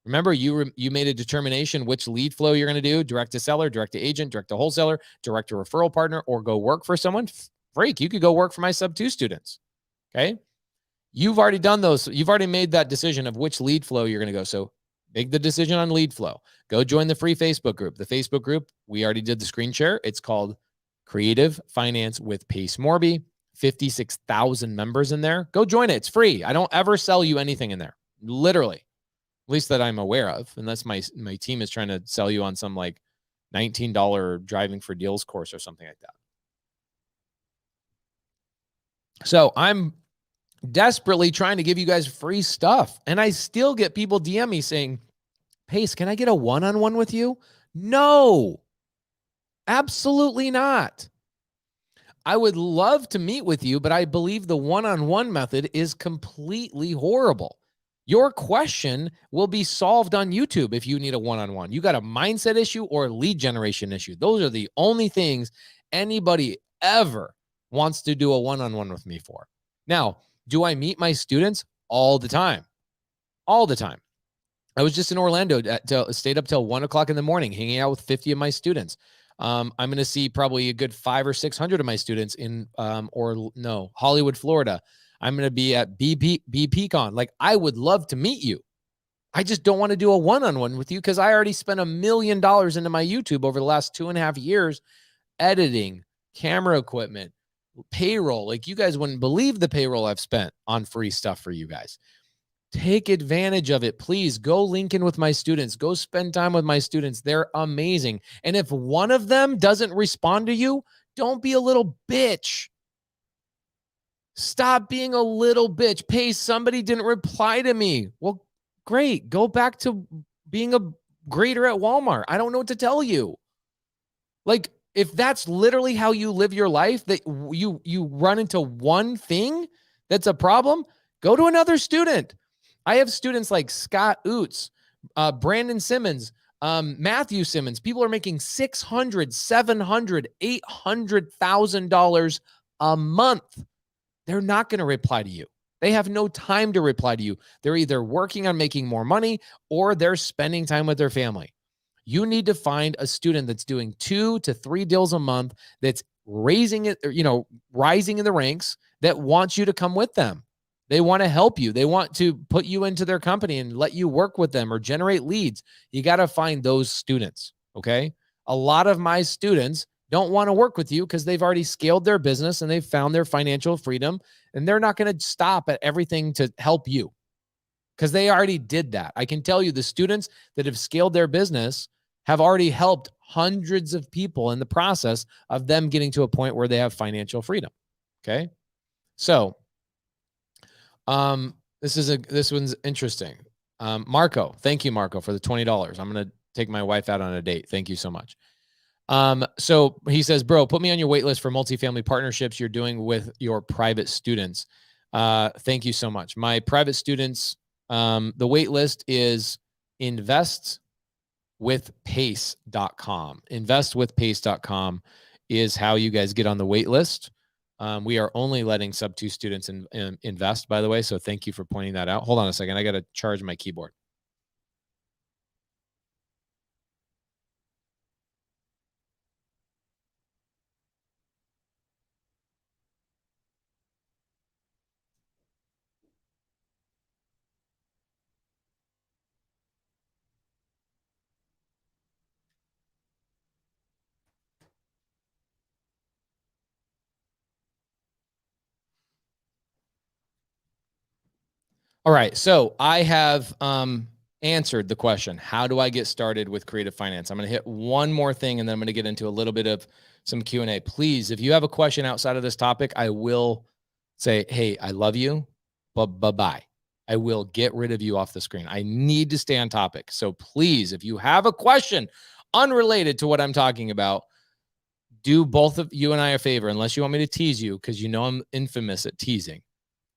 S1: Remember, you made a determination which lead flow you're going to do: direct to seller, direct to agent, direct to wholesaler, direct to referral partner, or go work for someone. Freak, you could go work for my sub 2 students. Okay. You've already done those. You've already made that decision of which lead flow you're going to go. So make the decision on lead flow. Go join the free Facebook group. The Facebook group, we already did the screen share. It's called Creative Finance with Pace Morby. 56,000 members in there. Go join it. It's free. I don't ever sell you anything in there. Literally. At least that I'm aware of, unless my team is trying to sell you on some like $19 driving for deals course or something like that. So I'm desperately trying to give you guys free stuff. And I still get people DM me saying, Pace, can I get a one-on-one with you? No, absolutely not. I would love to meet with you, but I believe the one-on-one method is completely horrible. Your question will be solved on YouTube if you need a one-on-one. You got a mindset issue or a lead generation issue. Those are the only things anybody ever wants to do a one-on-one with me for. Now, do I meet my students all the time? All the time. I was just in Orlando, stayed up till 1 o'clock in the morning, hanging out with 50 of my students. I'm going to see probably a good 500 or 600 of my students in Hollywood, Florida. I'm going to be at BPCon. Like, I would love to meet you. I just don't want to do a one-on-one with you because I already spent $1 million into my YouTube over the last 2.5 years, editing, camera equipment, payroll. Like, you guys wouldn't believe the payroll I've spent on free stuff for you guys. Take advantage of it. Please go link in with my students. Go spend time with my students. They're amazing. And if one of them doesn't respond to you, don't be a little bitch. Stop being a little bitch. Pace, somebody didn't reply to me. Well, great. Go back to being a grader at Walmart. I don't know what to tell you. Like, if that's literally how you live your life, that you run into one thing that's a problem, go to another student. I have students like Scott Oots, Brandon Simmons, Matthew Simmons. People are making $600,000, $700,000, $800,000 a month. They're not going to reply to you. They have no time to reply to you. They're either working on making more money or they're spending time with their family. You need to find a student that's doing 2 to 3 deals a month, that's rising in the ranks, that wants you to come with them. They want to help you. They want to put you into their company and let you work with them or generate leads. You got to find those students. Okay. A lot of my students don't want to work with you because they've already scaled their business and they've found their financial freedom, and they're not going to stop at everything to help you because they already did that. I can tell you the students that have scaled their business have already helped hundreds of people in the process of them getting to a point where they have financial freedom. Okay. So, this one's interesting. Marco, thank you, Marco, for the $20. I'm going to take my wife out on a date. Thank you so much. So he says, bro, put me on your wait list for multifamily partnerships you're doing with your private students. Thank you so much. My private students, the wait list is invest investwithpace.com. Investwithpace.com is how you guys get on the wait list. We are only letting sub 2 students invest, by the way. So thank you for pointing that out. Hold on a second. I got to charge my keyboard. All right. So I have answered the question, how do I get started with creative finance? I'm going to hit one more thing, and then I'm going to get into a little bit of some Q&A. Please, if you have a question outside of this topic, I will say, hey, I love you, but bye-bye. I will get rid of you off the screen. I need to stay on topic. So please, if you have a question unrelated to what I'm talking about, do both of you and I a favor, unless you want me to tease you, because you know I'm infamous at teasing.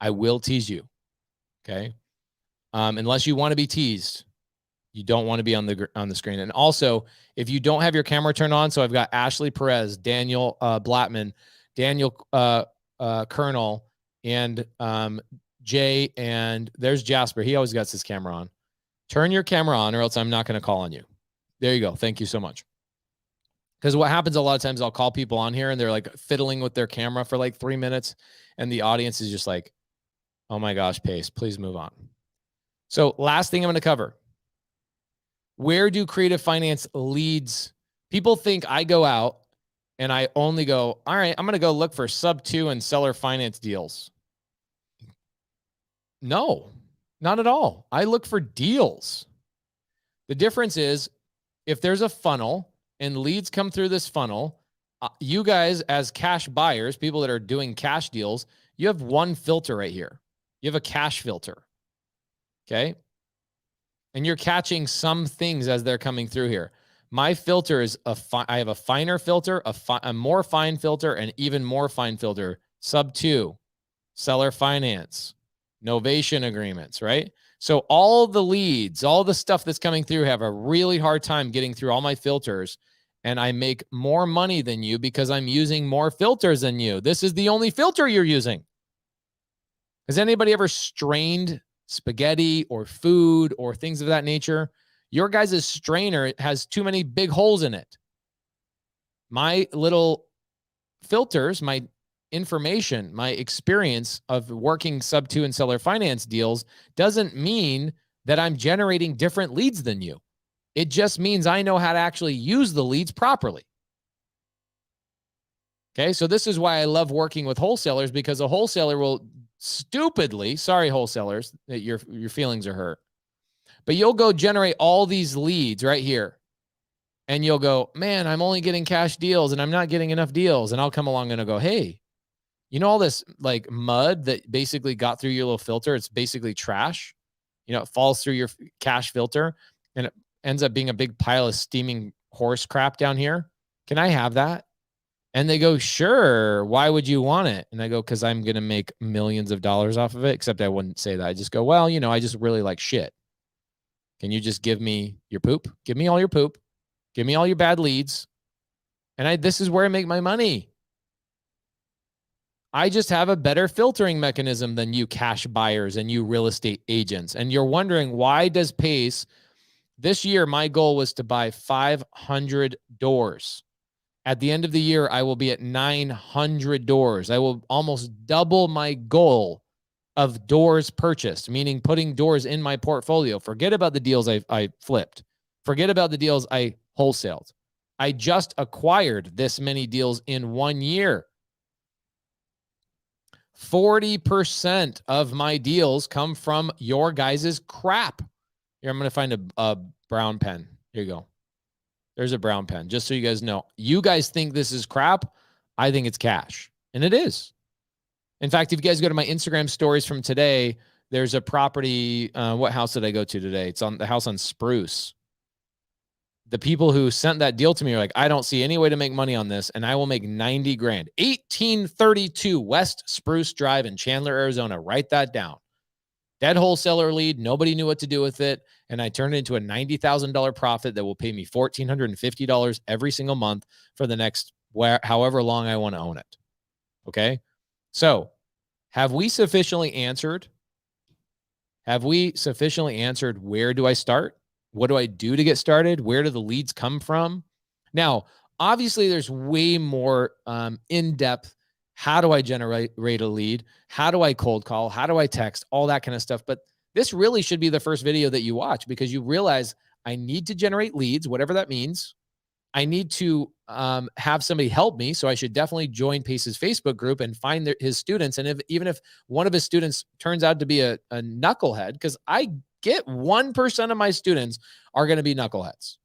S1: I will tease you. Okay. Unless you want to be teased, you don't want to be on the screen. And also, if you don't have your camera turned on, so I've got Ashley Perez, Daniel Blattman, Daniel Colonel, and Jay, and there's Jasper. He always got his camera on. Turn your camera on, or else I'm not going to call on you. There you go. Thank you so much. Because what happens a lot of times, I'll call people on here, and they're like fiddling with their camera for like 3 minutes, and the audience is just like, oh my gosh, Pace, please move on. So last thing I'm going to cover. Where do creative finance leads? People think I go out and I only go, all right, I'm going to go look for sub 2 and seller finance deals. No, not at all. I look for deals. The difference is if there's a funnel and leads come through this funnel, you guys as cash buyers, people that are doing cash deals, you have one filter right here. You have a cash filter. Okay. And you're catching some things as they're coming through here. My filter is I have a finer filter, a more fine filter, and even more fine filter. Sub 2, seller finance, novation agreements, right? So all the leads, all the stuff that's coming through have a really hard time getting through all my filters. And I make more money than you because I'm using more filters than you. This is the only filter you're using. Has anybody ever strained spaghetti or food or things of that nature? Your guys' strainer has too many big holes in it. My little filters, my information, my experience of working sub 2 and seller finance deals doesn't mean that I'm generating different leads than you. It just means I know how to actually use the leads properly. Okay, so this is why I love working with wholesalers, because a wholesaler will stupidly, sorry, wholesalers, that your feelings are hurt, but you'll go generate all these leads right here. And you'll go, man, I'm only getting cash deals and I'm not getting enough deals. And I'll come along and I'll go, hey, you know, all this like mud that basically got through your little filter, it's basically trash. You know, it falls through your cash filter and it ends up being a big pile of steaming horse crap down here. Can I have that? And they go, sure. Why would you want it? And I go, because I'm going to make millions of dollars off of it. Except I wouldn't say that. I just go, well, you know, I just really like shit. Can you just give me your poop? Give me all your poop. Give me all your bad leads. And this is where I make my money. I just have a better filtering mechanism than you cash buyers and you real estate agents. And you're wondering, why does Pace, this year, my goal was to buy 500 doors. At the end of the year, I will be at 900 doors. I will almost double my goal of doors purchased, meaning putting doors in my portfolio. Forget about the deals I flipped. Forget about the deals I wholesaled. I just acquired this many deals in 1 year. 40% of my deals come from your guys' crap. Here, I'm going to find a brown pen. Here you go. There's a brown pen, just so you guys know. You guys think this is crap. I think it's cash, and it is. In fact, if you guys go to my Instagram stories from today, there's a property. What house did I go to today? It's on the house on Spruce. The people who sent that deal to me are like, I don't see any way to make money on this, and I will make 90 grand. 1832 West Spruce Drive in Chandler, Arizona. Write that down. Dead wholesaler lead. Nobody knew what to do with it. And I turned it into a $90,000 profit that will pay me $1,450 every single month for the next however long I want to own it. Okay. So have we sufficiently answered? Have we sufficiently answered where do I start? What do I do to get started? Where do the leads come from? Now, obviously, there's way more in-depth. How do I generate a lead? How do I cold call? How do I text? All that kind of stuff. But this really should be the first video that you watch, because you realize I need to generate leads, whatever that means. I need to have somebody help me. So I should definitely join Pace's Facebook group and find his students. And even if one of his students turns out to be a knucklehead, because I get 1% of my students are going to be knuckleheads,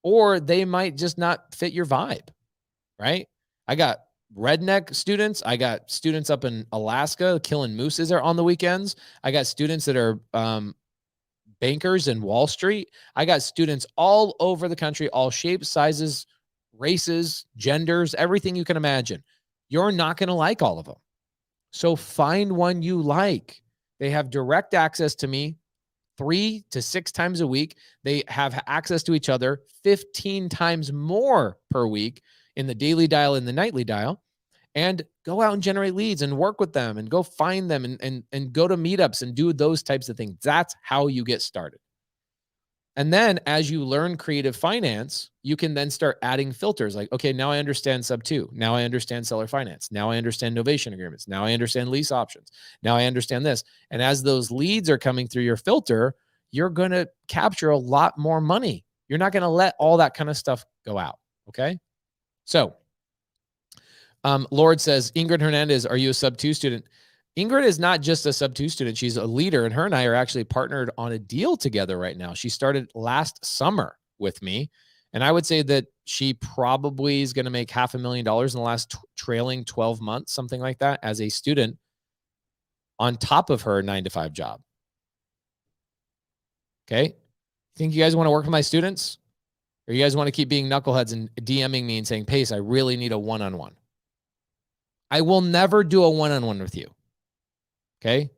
S1: or they might just not fit your vibe, right? I got redneck students. I got students up in Alaska killing mooses on the weekends. I got students that are bankers in Wall Street. I got students all over the country, all shapes, sizes, races, genders, everything you can imagine. You're not going to like all of them. So find one you like. They have direct access to me 3 to 6 times a week. They have access to each other 15 times more per week in the daily dial and the nightly dial. And go out and generate leads and work with them and go find them and go to meetups and do those types of things. That's how you get started. And then as you learn creative finance, you can then start adding filters like, okay, now I understand sub 2. Now I understand seller finance. Now I understand novation agreements. Now I understand lease options. Now I understand this. And as those leads are coming through your filter, you're going to capture a lot more money. You're not going to let all that kind of stuff go out. Okay. So Lord says, Ingrid Hernandez, are you a sub 2 student? Ingrid is not just a sub 2 student. She's a leader, and her and I are actually partnered on a deal together right now. She started last summer with me, and I would say that she probably is going to make $500,000 in the last trailing 12 months, something like that, as a student on top of her 9-to-5 job. Okay. Think you guys want to work with my students? Or you guys want to keep being knuckleheads and DMing me and saying, Pace, I really need a one-on-one? I will never do a one-on-one with you. Okay.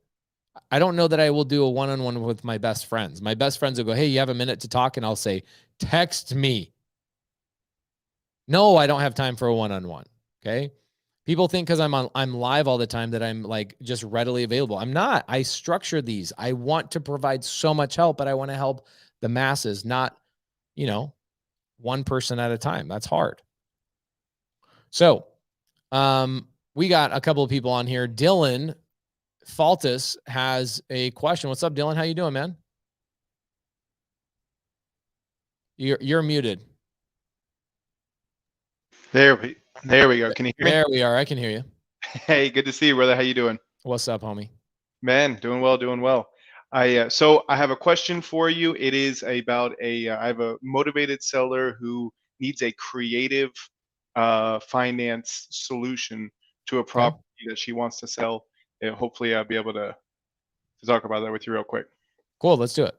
S1: I don't know that I will do a one-on-one with my best friends. My best friends will go, hey, you have a minute to talk? And I'll say, text me. No, I don't have time for a one-on-one. Okay. People think because I'm live all the time that I'm like just readily available. I'm not. I structure these. I want to provide so much help, but I want to help the masses, not, one person at a time. That's hard. So, we got a couple of people on here. Dylan Faltus has a question. What's up, Dylan? How you doing, man? You're muted.
S2: There we go. Can you hear me?
S1: There we are. I can hear you.
S2: Hey, good to see you, brother. How you doing?
S1: What's up, homie?
S2: Man, doing well, doing well. So I have a question for you. It is about I have a motivated seller who needs a creative finance solution to a property that she wants to sell. Hopefully I'll be able to talk about that with you real quick.
S1: Cool. Let's do it.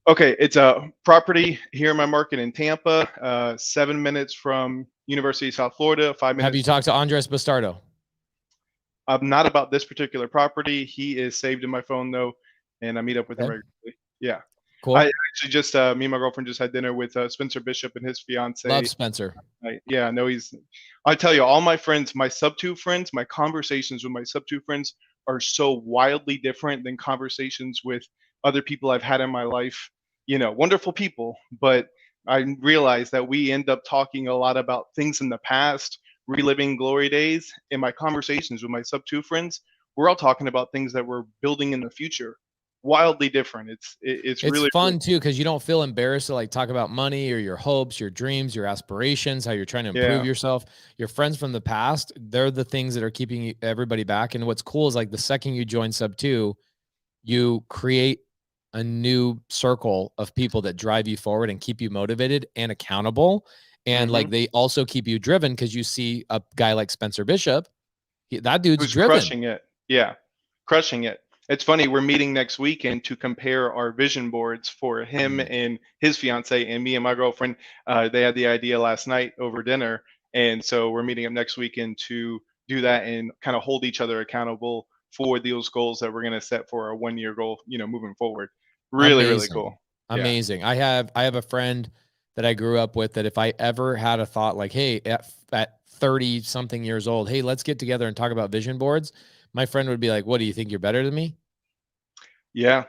S2: Okay. It's a property here in my market in Tampa, 7 minutes from University of South Florida, 5 minutes.
S1: Have you talked to Andres Bastardo?
S2: Not about this particular property. He is saved in my phone though, and I meet up with him regularly. Yeah.
S1: Cool.
S2: I actually just me and my girlfriend just had dinner with Spencer Bishop and his fiance.
S1: Love Spencer.
S2: Yeah, I know I tell you, all my friends, my sub 2 friends, my conversations with my sub 2 friends are so wildly different than conversations with other people I've had in my life. Wonderful people, but I realize that we end up talking a lot about things in the past, reliving glory days. In my conversations with my sub 2 friends, we're all talking about things that we're building in the future. Wildly different. It's really
S1: fun too, because you don't feel embarrassed to like talk about money or your hopes, your dreams, your aspirations, how you're trying to improve yourself. Your friends from the past, they're the things that are keeping everybody back. And what's cool is like the second you join sub 2, you create a new circle of people that drive you forward and keep you motivated and accountable. And like they also keep you driven, because you see a guy like Spencer Bishop, that dude's driven.
S2: Crushing it. Yeah, crushing it. It's funny, we're meeting next weekend to compare our vision boards for him and his fiance, and me and my girlfriend. They had the idea last night over dinner. And so we're meeting up next weekend to do that and kind of hold each other accountable for those goals that we're going to set for our 1 year goal, moving forward. Really, really
S1: Amazing.
S2: cool.
S1: Amazing. I have a friend that I grew up with that if I ever had a thought like, hey, at 30 something years old, hey, let's get together and talk about vision boards. My friend would be like, what, do you think you're better than me?
S2: Yeah,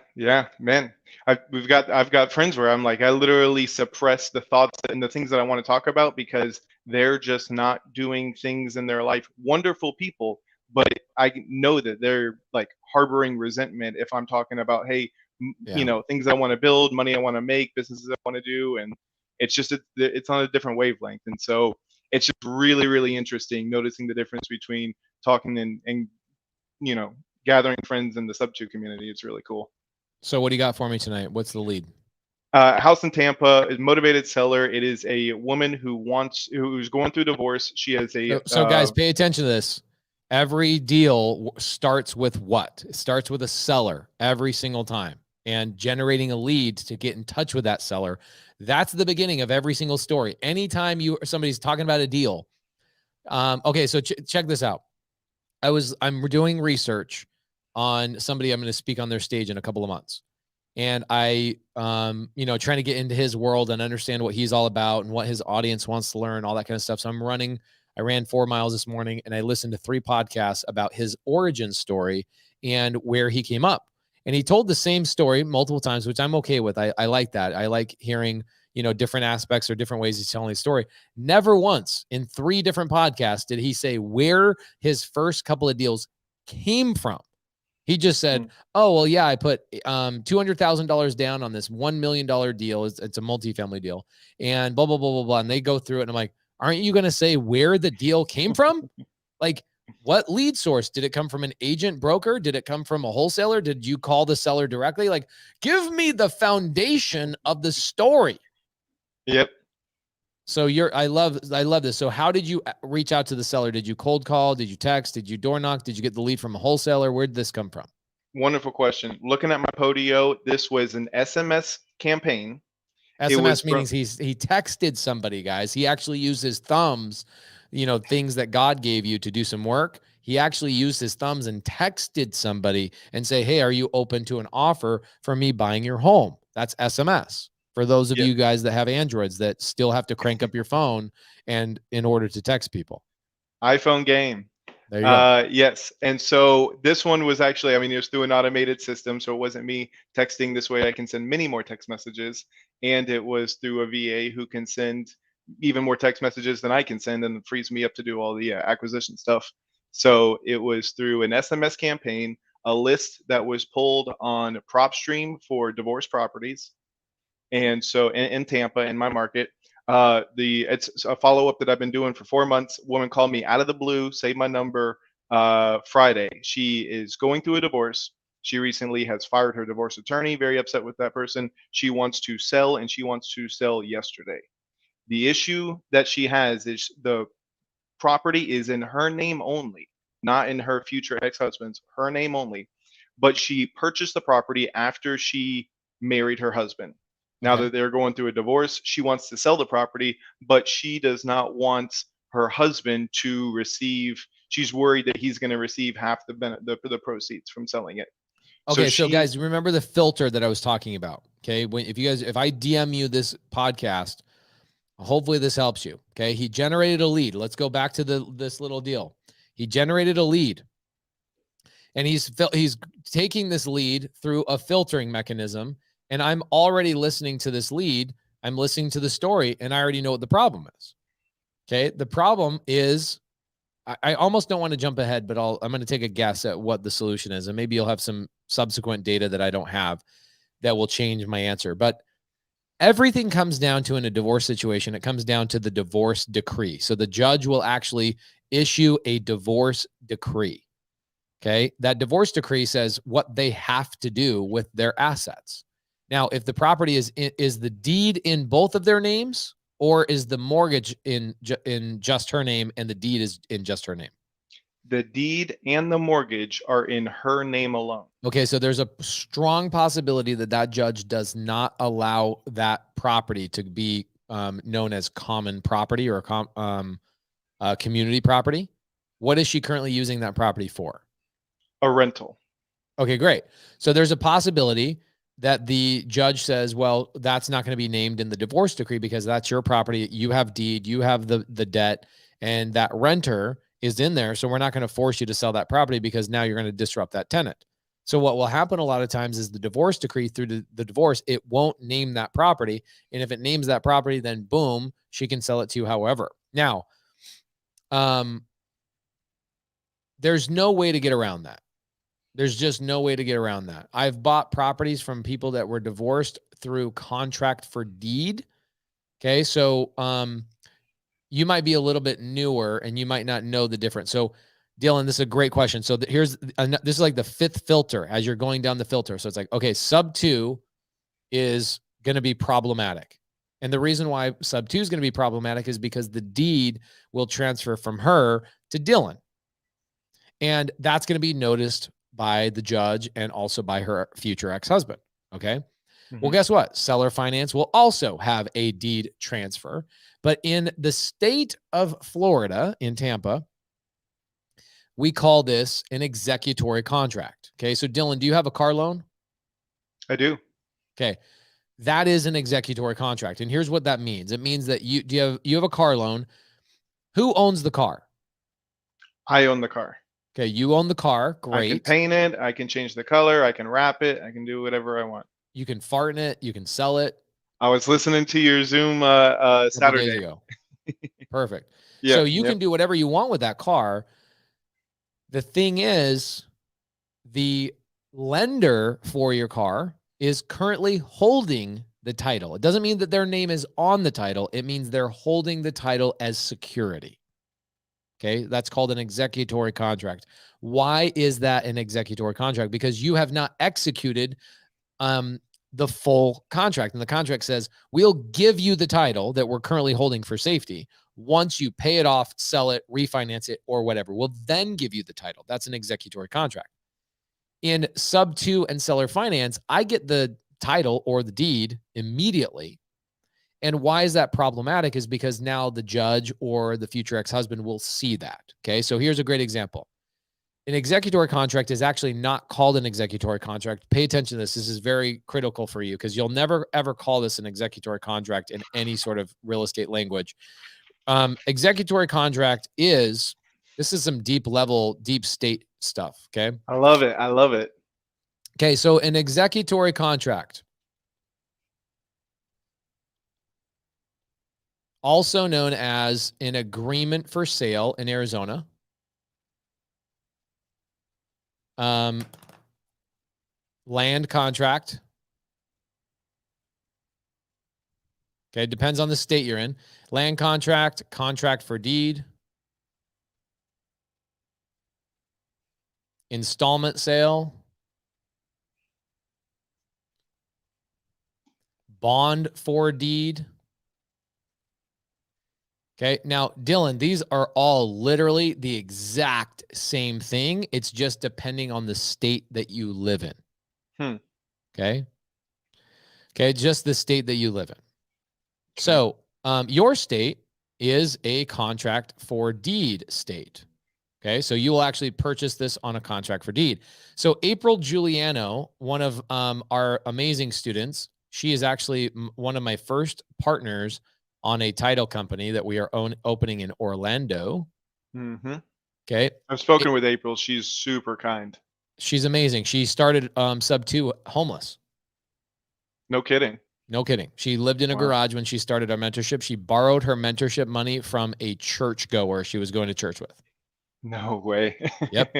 S2: man. I've got friends where I'm like, I literally suppress the thoughts and the things that I want to talk about because they're just not doing things in their life. Wonderful people, but I know that they're like harboring resentment if I'm talking about, hey, things I want to build, money I want to make, businesses I want to do, and it's on a different wavelength. And so it's just really, really interesting noticing the difference between talking and gathering friends in the sub2 community. It's really cool.
S1: So what do you got for me tonight? What's the lead?
S2: House in Tampa is motivated seller. It is a woman who's going through divorce. She has
S1: so guys, pay attention to this. Every deal starts with what? It starts with a seller every single time, and generating a lead to get in touch with that seller. That's the beginning of every single story. Anytime somebody's talking about a deal. Okay, so check this out. I'm doing research on somebody I'm going to speak on their stage in a couple of months. And I, trying to get into his world and understand what he's all about and what his audience wants to learn, all that kind of stuff. So I ran 4 miles this morning and I listened to 3 podcasts about his origin story and where he came up. And he told the same story multiple times, which I'm okay with. I like that. I like hearing, different aspects or different ways he's telling his story. Never once in 3 different podcasts did he say where his first couple of deals came from. He just said, oh, well, yeah, I put $200,000 down on this $1 million deal. It's a multifamily deal and blah, blah, blah, blah, blah. And they go through it. And I'm like, aren't you going to say where the deal came from? Like, what lead source? Did it come from an agent broker? Did it come from a wholesaler? Did you call the seller directly? Like, give me the foundation of the story.
S2: Yep.
S1: So I love this. So how did you reach out to the seller? Did you cold call? Did you text? Did you door knock? Did you get the lead from a wholesaler? Where did this come from?
S2: Wonderful question. Looking at my Podio, this was an SMS campaign.
S1: SMS meaning he texted somebody, guys. He actually used his thumbs, things that God gave you to do some work. He actually used his thumbs and texted somebody and say, hey, are you open to an offer for me buying your home? That's SMS. For those of you guys that have Androids that still have to crank up your phone and in order to text people.
S2: iPhone game.
S1: There you go.
S2: Yes. And so this one was actually, it was through an automated system. So it wasn't me texting. This way I can send many more text messages. And it was through a VA who can send even more text messages than I can send, and it frees me up to do all the acquisition stuff. So it was through an SMS campaign, a list that was pulled on PropStream for divorce properties. And so in Tampa, in my market, it's a follow-up that I've been doing for 4 months. Woman called me out of the blue, saved my number Friday. She is going through a divorce. She recently has fired her divorce attorney, very upset with that person. She wants to sell, and she wants to sell yesterday. The issue that she has is the property is in her name only, not in her future ex-husband's, her name only. But she purchased the property after she married her husband. Now that they're going through a divorce, she wants to sell the property, but she does not want her husband to receive. She's worried that he's going to receive half the proceeds from selling it.
S1: Okay, so guys, remember the filter that I was talking about. Okay, if I DM you this podcast, hopefully this helps you. Okay, he generated a lead. Let's go back to this little deal. He generated a lead, and he's taking this lead through a filtering mechanism. And I'm already listening to this lead. I'm listening to the story, and I already know what the problem is. Okay. The problem is, I almost don't want to jump ahead, but I'm going to take a guess at what the solution is. And maybe you'll have some subsequent data that I don't have that will change my answer. But everything comes down to, in a divorce situation, it comes down to the divorce decree. So the judge will actually issue a divorce decree. Okay. That divorce decree says what they have to do with their assets. Now, if the property is the deed in both of their names, or is the mortgage in just her name and the deed is in just her name?
S2: The deed and the mortgage are in her name alone.
S1: Okay, so there's a strong possibility that judge does not allow that property to be known as common property or community property. What is she currently using that property for?
S2: A rental.
S1: Okay, great. So there's a possibility that the judge says, well, that's not going to be named in the divorce decree because that's your property. You have deed, you have the debt, and that renter is in there. So we're not going to force you to sell that property because now you're going to disrupt that tenant. So what will happen a lot of times is the divorce decree through the divorce, it won't name that property. And if it names that property, then boom, she can sell it to you however. Now, there's no way to get around that. There's just no way to get around that. I've bought properties from people that were divorced through contract for deed. Okay. So, you might be a little bit newer and you might not know the difference. So Dylan, this is a great question. So this is like the fifth filter as you're going down the filter. So it's like, okay, sub 2 is going to be problematic. And the reason why sub 2 is going to be problematic is because the deed will transfer from her to Dylan. And that's going to be noticed by the judge and also by her future ex-husband. Okay. Mm-hmm. Well, guess what? Seller finance will also have a deed transfer. But in the state of Florida, in Tampa, we call this an executory contract. Okay. So Dylan, do you have a car loan?
S2: I do.
S1: Okay. That is an executory contract. And here's what that means. It means that you have a car loan. Who owns the car?
S2: I own the car.
S1: Okay, you own the car. Great.
S2: I can paint it. I can change the color. I can wrap it. I can do whatever I want.
S1: You can fart in it. You can sell it.
S2: I was listening to your Zoom Saturday.
S1: Days ago. Perfect. Yeah, so you can do whatever you want with that car. The thing is, the lender for your car is currently holding the title. It doesn't mean that their name is on the title. It means they're holding the title as security. Okay, that's called an executory contract. Why is that an executory contract? Because you have not executed the full contract. And the contract says, we'll give you the title that we're currently holding for safety. Once you pay it off, sell it, refinance it, or whatever, we'll then give you the title. That's an executory contract. In sub 2 and seller finance, I get the title or the deed immediately. And why is that problematic is because now the judge or the future ex-husband will see that. Okay. So here's a great example. An executory contract is actually not called an executory contract. Pay attention to this. This is very critical for you because you'll never, ever call this an executory contract in any sort of real estate language. Executory contract this is some deep level, deep state stuff. Okay.
S2: I love it. I love it.
S1: Okay. So an executory contract, also known as an agreement for sale in Arizona. Land contract. Okay, depends on the state you're in. Land contract, contract for deed. Installment sale. Bond for deed. Okay. Now, Dylan, these are all literally the exact same thing. It's just depending on the state that you live in. Okay. Okay. Just the state that you live in. So, your state is a contract for deed state. Okay. So you will actually purchase this on a contract for deed. So April Giuliano, one of our amazing students, she is actually one of my first partners on a title company that we are opening in Orlando.
S2: Mm-hmm.
S1: Okay.
S2: I've spoken with April. She's super kind.
S1: She's amazing. She started sub 2 homeless.
S2: No kidding.
S1: No kidding. She lived in a garage when she started our mentorship. She borrowed her mentorship money from a church goer she was going to church with.
S2: No way.
S1: Yep.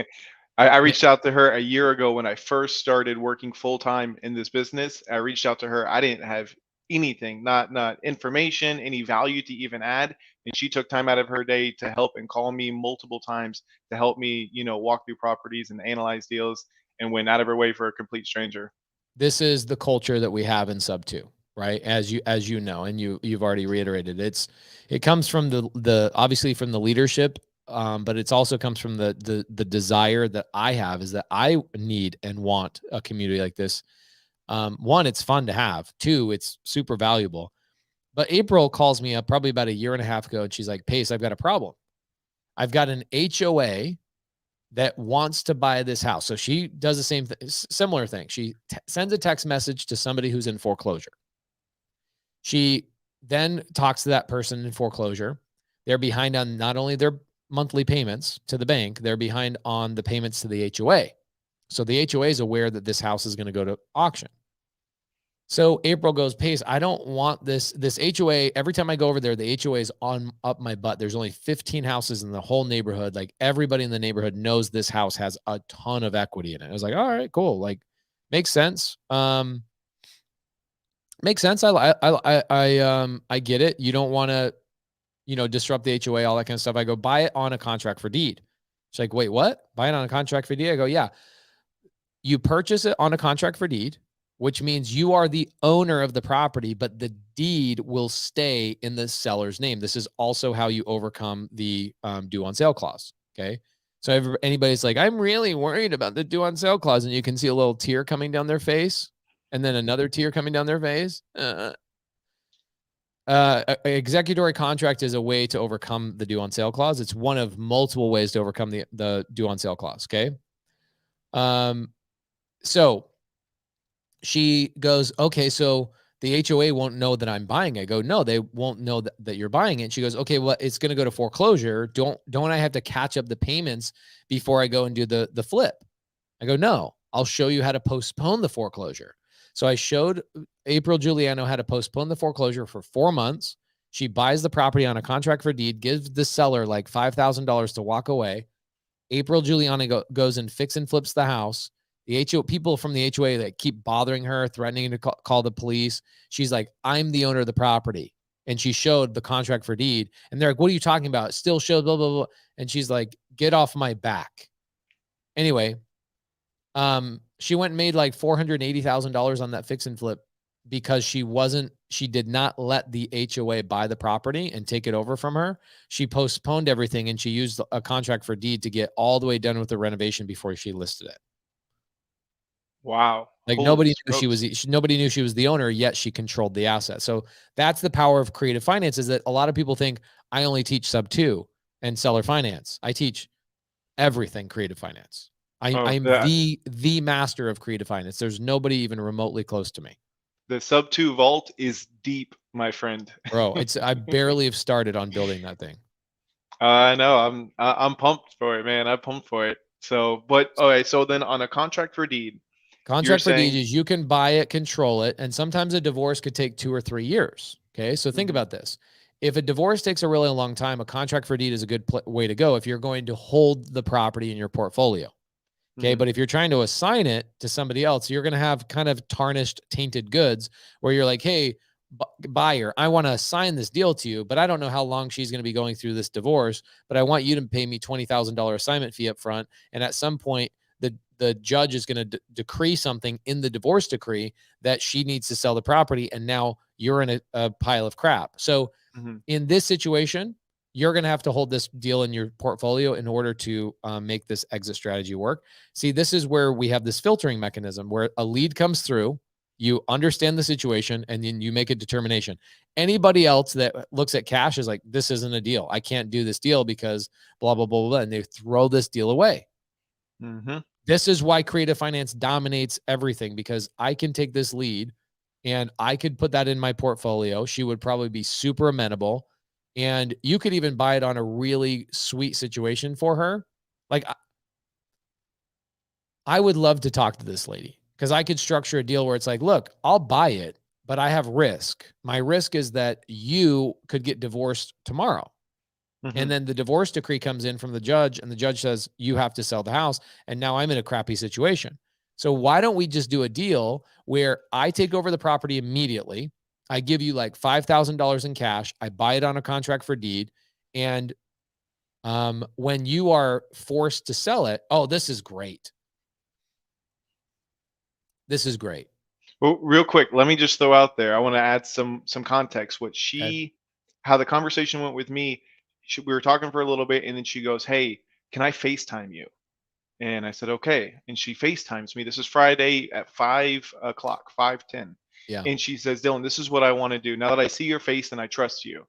S2: I reached out to her a year ago when I first started working full-time in this business. I reached out to her. I didn't have anything, not information, any value to even add. And she took time out of her day to help and call me multiple times to help me, walk through properties and analyze deals, and went out of her way for a complete stranger.
S1: This is the culture that we have in sub 2, right? As you know, and you've already reiterated, it comes from the obviously from the leadership, but it also comes from the desire that I have is that I need and want a community like this. One, it's fun to have. Two, it's super valuable. But April calls me up probably about a year and a half ago, and she's like, Pace, I've got a problem. I've got an HOA that wants to buy this house. So she does the same similar thing. She sends a text message to somebody who's in foreclosure. She then talks to that person in foreclosure. They're behind on not only their monthly payments to the bank, they're behind on the payments to the HOA. So the HOA is aware that this house is going to go to auction. So April goes, Pace, I don't want this HOA. Every time I go over there, the HOA is on up my butt. There's only 15 houses in the whole neighborhood. Like everybody in the neighborhood knows this house has a ton of equity in it. I was like, all right, cool. Like makes sense. Makes sense. I get it. You don't want to, disrupt the HOA, all that kind of stuff. I go, buy it on a contract for deed. She's like, wait, what? Buy it on a contract for deed? I go, yeah. You purchase it on a contract for deed, which means you are the owner of the property, but the deed will stay in the seller's name. This is also how you overcome the due on sale clause. Okay. So anybody's like, I'm really worried about the due on sale clause. And you can see a little tear coming down their face and then another tear coming down their face. Executory contract is a way to overcome the due on sale clause. It's one of multiple ways to overcome the due on sale clause. Okay. So she goes, okay, so the HOA won't know that I'm buying it. I go, no, they won't know that you're buying it. And she goes, okay, well, it's going to go to foreclosure. Don't I have to catch up the payments before I go and do the flip? I go, no, I'll show you how to postpone the foreclosure. So I showed April Giuliano how to postpone the foreclosure for 4 months. She buys the property on a contract for deed, gives the seller like $5,000 to walk away. April Giuliano goes and fix and flips the house. The people from the HOA that keep bothering her, threatening to call the police. She's like, I'm the owner of the property. And she showed the contract for deed. And they're like, what are you talking about? It still shows blah, blah, blah. And she's like, get off my back. Anyway, she went and made like $480,000 on that fix and flip because she did not let the HOA buy the property and take it over from her. She postponed everything and she used a contract for deed to get all the way done with the renovation before she listed it.
S2: Wow.
S1: Like
S2: Holy
S1: nobody
S2: smokes.
S1: knew she was the owner, yet she controlled the asset. So that's the power of creative finance, is that a lot of people think I only teach sub 2 and seller finance. I teach everything creative finance. I'm the master of creative finance. There's nobody even remotely close to me.
S2: The sub 2 vault is deep, my friend.
S1: Bro, I barely have started on building that thing.
S2: I know. I'm pumped for it, man. I'm pumped for it. So, but okay. So then on a contract for deed,
S1: Contract for deed is you can buy it, control it, and sometimes a divorce could take 2 or 3 years. Okay, so think about this. If a divorce takes a really long time, a contract for deed is a good way to go if you're going to hold the property in your portfolio. Okay, but if you're trying to assign it to somebody else, you're going to have kind of tarnished, tainted goods where you're like, hey, buyer, I want to assign this deal to you, but I don't know how long she's going to be going through this divorce, but I want you to pay me $20,000 assignment fee up front. And at some point, the judge is going to decree something in the divorce decree that she needs to sell the property. And now you're in a pile of crap. So in this situation, you're going to have to hold this deal in your portfolio in order to make this exit strategy work. See, this is where we have this filtering mechanism where a lead comes through, you understand the situation, and then you make a determination. Anybody else that looks at cash is like, this isn't a deal. I can't do this deal because blah, blah, blah, blah. And they throw this deal away. This is why creative finance dominates everything, because I can take this lead and I could put that in my portfolio. She would probably be super amenable. And you could even buy it on a really sweet situation for her. Like, I would love to talk to this lady because I could structure a deal where it's like, look, I'll buy it, but I have risk. My risk is that you could get divorced tomorrow. And then the divorce decree comes in from the judge, and the judge says, you have to sell the house. And now I'm in a crappy situation. So why don't we just do a deal where I take over the property immediately? I give you like $5,000 in cash. I buy it on a contract for deed. And when you are forced to sell it, oh, this is great. This is great.
S2: Well, real quick, let me just throw out there. I want to add some context. How the conversation went with me. We were talking for a little bit, and then she goes, "Hey, can I FaceTime you?" And I said, "Okay." And she FaceTimes me. This is Friday at 5:00, 5:10.
S1: Yeah.
S2: And she says, "Dylan, this is what I want to do. Now that I see your face and I trust you,"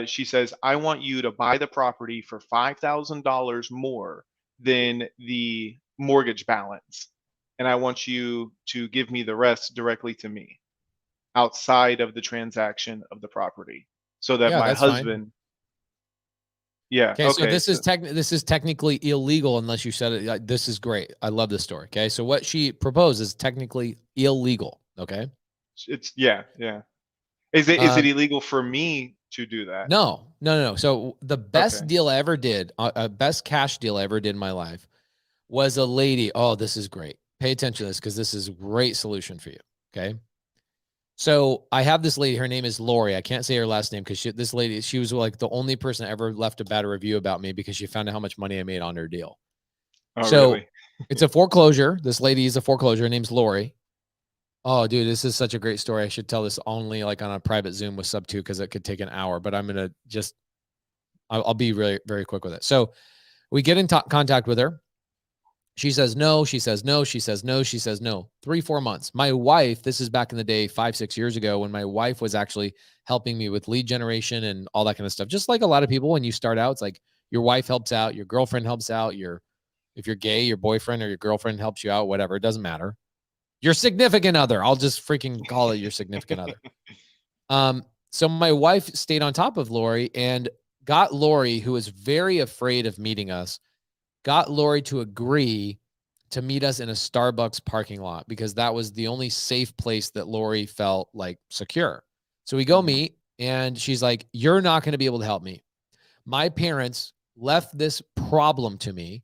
S2: she says, "I want you to buy the property for $5,000 more than the mortgage balance. And I want you to give me the rest directly to me outside of the transaction of the property so that
S1: Yeah,
S2: my
S1: that's fine.
S2: husband, yeah,
S1: Okay, so
S2: okay.
S1: this is technically illegal unless you said it. This is great. I love this story. Okay, so what she proposed is technically illegal. Okay,
S2: It's, yeah, yeah. Is it
S1: um,
S2: illegal for me to do that?
S1: no. So the best
S2: Okay.
S1: deal I ever did, best cash deal I ever did in my life, was a lady. Oh, this is great. Pay attention to this because this is a great solution for you. Okay. So I have this lady. Her name is Lori. I can't say her last name because this lady, she was like the only person that ever left a bad review about me because she found out how much money I made on her deal.
S2: Oh,
S1: So
S2: really?
S1: it's a foreclosure. This lady is a foreclosure. Her name's Lori. Oh, dude, this is such a great story. I should tell this only like on a private Zoom with sub two because it could take an hour. But I'm gonna just, I'll be really very quick with it. So we get in contact with her. She says no. She says no. She says no. She says no. 3-4 months. My wife. This is back in the day, 5-6 years ago, when my wife was actually helping me with lead generation and all that kind of stuff. Just like a lot of people, when you start out, it's like your wife helps out, your girlfriend helps out, your if you're gay, your boyfriend or your girlfriend helps you out, whatever. It doesn't matter. Your significant other. I'll just freaking call it your significant other. So my wife stayed on top of Lori and got Lori, who was very afraid of meeting us, got Lori to agree to meet us in a Starbucks parking lot because that was the only safe place that Lori felt like secure. So we go
S2: Mhm.
S1: meet and she's like, "You're not going to be able to help me. My parents left this problem to me.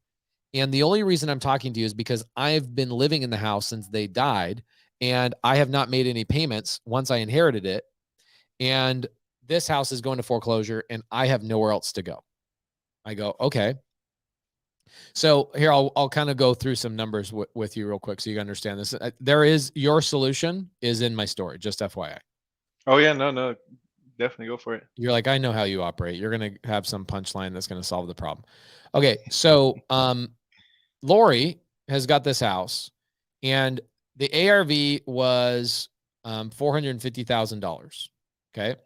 S1: And the only reason I'm talking to you is because I've been living in the house since they died and I have not made any payments once I inherited it. And this house is going to foreclosure and I have nowhere else to go." I go, "Okay." So here I'll kind of go through some numbers with you real quick so you understand this. There is your solution is in my story, just FYI.
S2: Oh, yeah, no, no, definitely go for it.
S1: You're like, I know how you operate. You're going to have some punchline that's going to solve the problem. Okay. So, Lori has got this house and the ARV was $450,000. Okay.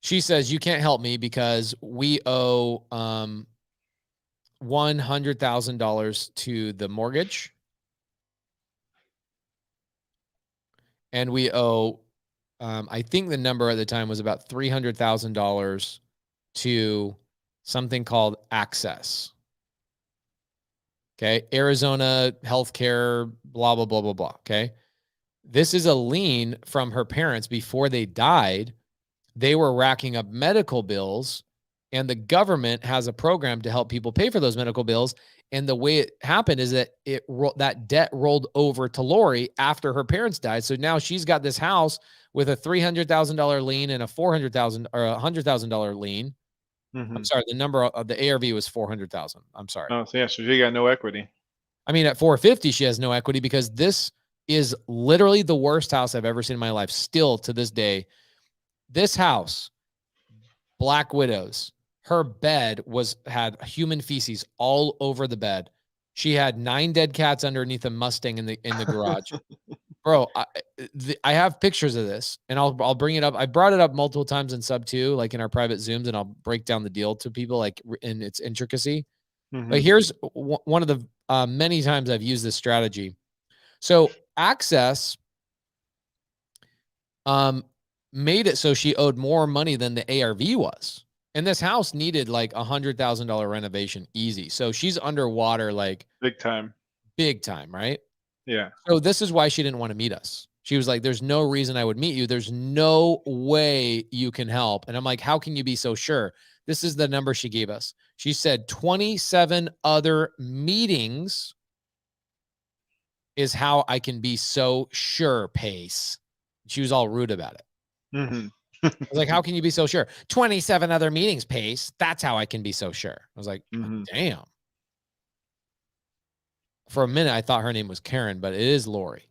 S1: She says, "You can't help me because we owe $100,000 to the mortgage and we owe I think the number at the time was about $300,000 to something called Access. Okay. Arizona healthcare, blah, blah, blah, blah, blah. Okay. This is a lien from her parents before they died. They were racking up medical bills, and the government has a program to help people pay for those medical bills. And the way it happened is that that debt rolled over to Lori after her parents died. So now she's got this house with a $300,000 lien and a $400,000 or $100,000 lien. I'm
S2: Mhm.
S1: sorry, the number of the ARV was 400,000. I'm sorry.
S2: Oh, so yeah, so you got no equity.
S1: I mean, at 450, she has no equity because this is literally the worst house I've ever seen in my life. Still to this day, this house, Black Widows, her bed had human feces all over the bed. She had 9 dead cats underneath a Mustang in the garage. Bro, I have pictures of this, and I'll bring it up. I brought it up multiple times in sub two, like in our private Zooms, and I'll break down the deal to people like in its intricacy. But
S2: Mhm.
S1: here's one of the many times I've used this strategy. So Access um, made it so she owed more money than the ARV was. And this house needed like $100,000 renovation easy. So she's underwater like
S2: Big time.
S1: big time, right?
S2: Yeah.
S1: So this is why she didn't want to meet us. She was like, "There's no reason I would meet you. There's no way you can help." And I'm like, "How can you be so sure?" This is the number she gave us. She said 27 other meetings is how I can be so sure, Pace. She was all rude about it.
S2: Mhm.
S1: I was like, "How can you be so sure?" 27 other meetings, Pace. That's how I can be so sure. I was like,
S2: Mhm.
S1: damn. For a minute, I thought her name was Karen, but it is Lori.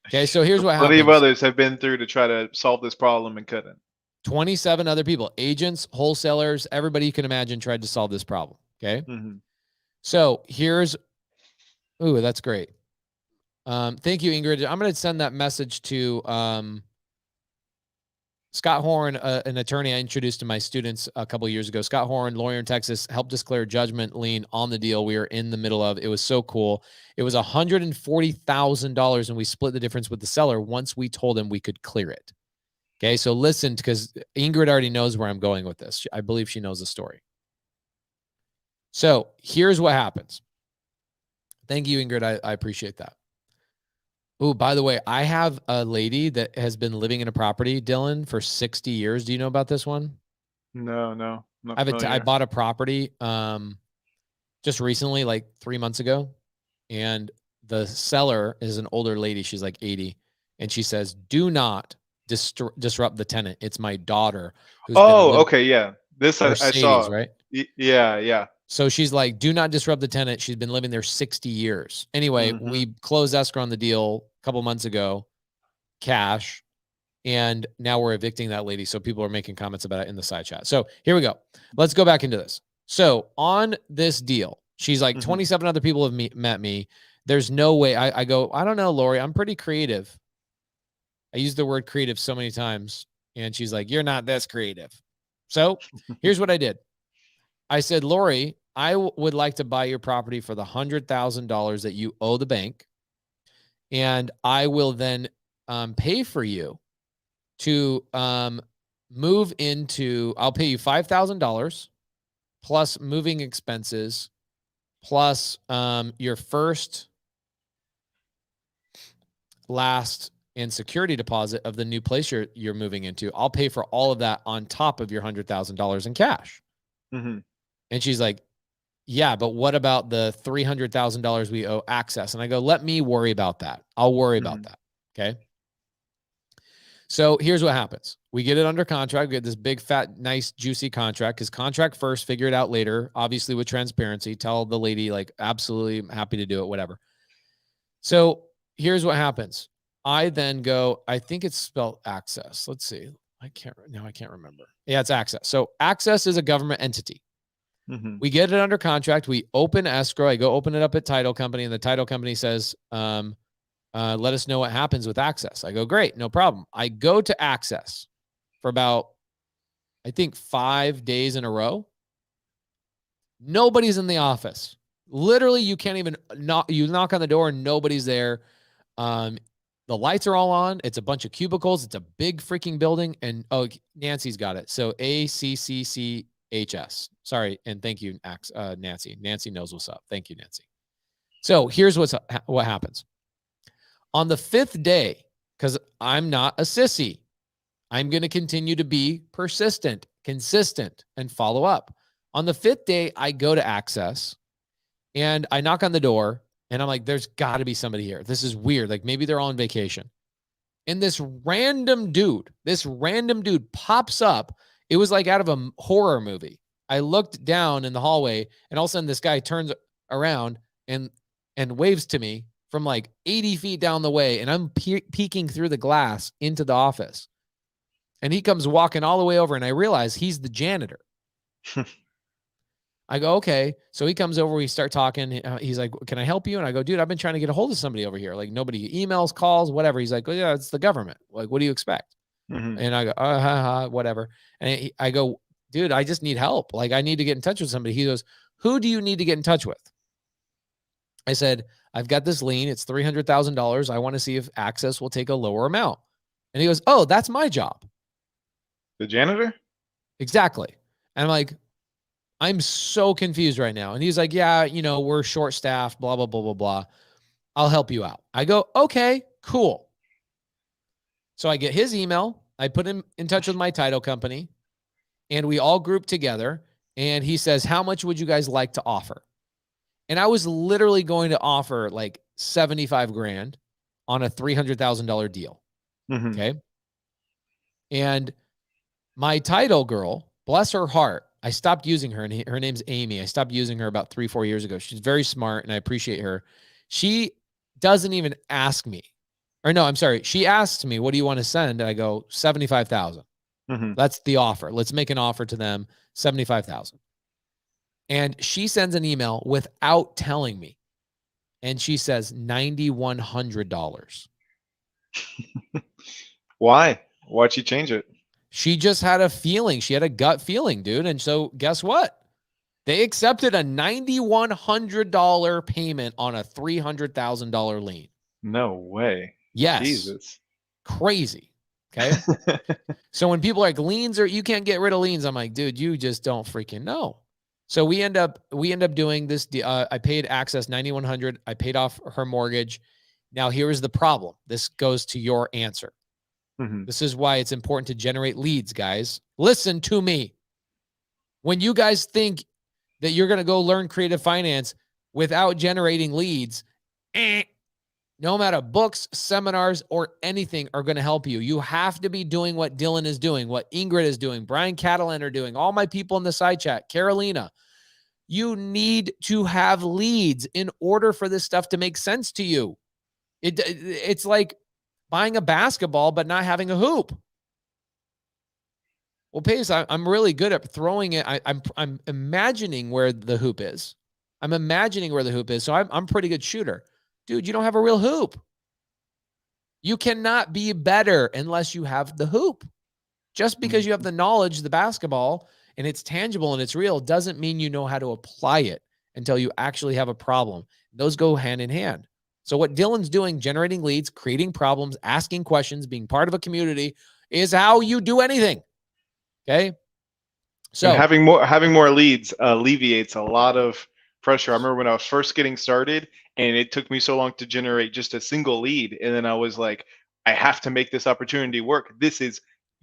S1: Okay, so here's what
S2: Plenty of
S1: happens.
S2: others have been through to try to solve this problem and couldn't.
S1: 27 other people, agents, wholesalers, everybody you can imagine tried to solve this problem. Okay.
S2: Mhm.
S1: So here's, ooh, that's great. Thank you, Ingrid. I'm going to send that message to Scott Horn, an attorney I introduced to my students a couple of years ago. Scott Horn, lawyer in Texas, helped us clear judgment lien on the deal we were in the middle of. It was so cool. It was $140,000, and we split the difference with the seller once we told him we could clear it. Okay, so listen, because Ingrid already knows where I'm going with this. I believe she knows the story. So here's what happens. Thank you, Ingrid. I appreciate that. Oh, by the way, I have a lady that has been living in a property, Dylan, for 60 years. Do you know about this one?
S2: No, not
S1: I bought a property just recently, like 3 months ago, and the seller is an older lady. She's like 80, and she says, "Do not disrupt the tenant. It's my daughter."
S2: Okay, yeah. This I saw.
S1: Right?
S2: Yeah.
S1: So she's like, "Do not disrupt the tenant." She's been living there 60 years. Anyway, we closed escrow on the deal a couple months ago, cash, and now we're evicting that lady. So people are making comments about it in the side chat. So here we go. Let's go back into this. So on this deal, she's like, 27 other people have met me. There's no way. I go, I don't know, Lori. I'm pretty creative. I use the word creative so many times. And she's like, you're not this creative. So here's what I did. I said, Lori, I would like to buy your property for the $100,000 that you owe the bank. And I will then pay for you to move into, I'll pay you $5,000 plus moving expenses, plus your first, last, and security deposit of the new place you're moving into. I'll pay for all of that on top of your $100,000 in cash. And she's like, yeah, but what about the $300,000 we owe Access? And I go, let me worry about that. I'll worry about that. Okay. So here's what happens. We get it under contract. We get this big, fat, nice, juicy contract, because contract first, figure it out later, obviously with transparency. Tell the lady, like, absolutely, I'm happy to do it, whatever. So here's what happens. I then go, I think it's spelled Access. Let's see. I can't remember. Yeah, it's Access. So Access is a government entity. We get it under contract. We open escrow. I go open it up at title company, and the title company says, let us know what happens with Access. I go, great, no problem. I go to Access for about, I think, 5 days in a row. Nobody's in the office. Literally, you can't even you knock on the door and nobody's there. The lights are all on. It's a bunch of cubicles. It's a big freaking building. And Nancy's got it. So ACCCHS. Sorry, and thank you, Nancy. Nancy knows what's up. Thank you, Nancy. So here's what happens. On the 5th day, because I'm not a sissy, I'm going to continue to be persistent, consistent, and follow up. On the 5th day, I go to Access, and I knock on the door, and I'm like, there's got to be somebody here. This is weird. Like, maybe they're all on vacation. And this random dude pops up. It was like out of a horror movie. I looked down in the hallway, and all of a sudden this guy turns around and waves to me from like 80 feet down the way, and I'm peeking through the glass into the office. And he comes walking all the way over, and I realize he's the janitor. I go, okay. So he comes over, we start talking. He's like, can I help you? And I go, dude, I've been trying to get a hold of somebody over here. Like, nobody emails, calls, whatever. He's like, oh, yeah, it's the government. Like, what do you expect? And I go, whatever. And I go, dude, I just need help. Like, I need to get in touch with somebody. He goes, who do you need to get in touch with? I said, I've got this lien. It's $300,000. I want to see if Access will take a lower amount. And he goes, oh, that's my job.
S2: The janitor?
S1: Exactly. And I'm like, I'm so confused right now. And he's like, yeah, we're short staffed, blah, blah, blah, blah, blah. I'll help you out. I go, okay, cool. So I get his email. I put him in touch with my title company, and we all group together. And he says, how much would you guys like to offer? And I was literally going to offer like 75 grand on a $300,000 deal. Okay. And my title girl, bless her heart, I stopped using her, and her name's Amy. I stopped using her about 3-4 years ago. She's very smart, and I appreciate her. She doesn't even ask me, or no, I'm sorry. She asks me, what do you want to send? And I go, 75,000. That's the offer. Let's make an offer to them, 75,000. And she sends an email without telling me. And she says $9,100.
S2: Why? Why'd she change it?
S1: She just had a feeling. She had a gut feeling, dude. And so guess what? They accepted a $9,100 payment on a $300,000 lien.
S3: No way.
S1: Yes.
S3: Jesus.
S1: Crazy. Okay. So when people are like, liens you can't get rid of liens, I'm like, dude, you just don't freaking know. So we end up doing this. I paid Access $9,100. I paid off her mortgage. Now here's the problem. This goes to your answer. This is why it's important to generate leads, guys. Listen to me. When you guys think that you're going to go learn creative finance without generating leads, no matter books, seminars, or anything are going to help you. You have to be doing what Dylan is doing, what Ingrid is doing, Brian Catalan are doing, all my people in the side chat, Carolina. You need to have leads in order for this stuff to make sense to you. It's like buying a basketball but not having a hoop. Well, Pace, I'm really good at throwing it. I'm imagining where the hoop is. So I'm a pretty good shooter. Dude, you don't have a real hoop. You cannot be better unless you have the hoop. Just because you have the knowledge, the basketball, and it's tangible and it's real, doesn't mean you know how to apply it until you actually have a problem. Those go hand in hand. So what Dylan's doing, generating leads, creating problems, asking questions, being part of a community, is how you do anything. Okay. So
S2: and having more leads alleviates a lot of pressure. I remember when I was first getting started and it took me so long to generate just a single lead. And then I was like, I have to make this opportunity work. This is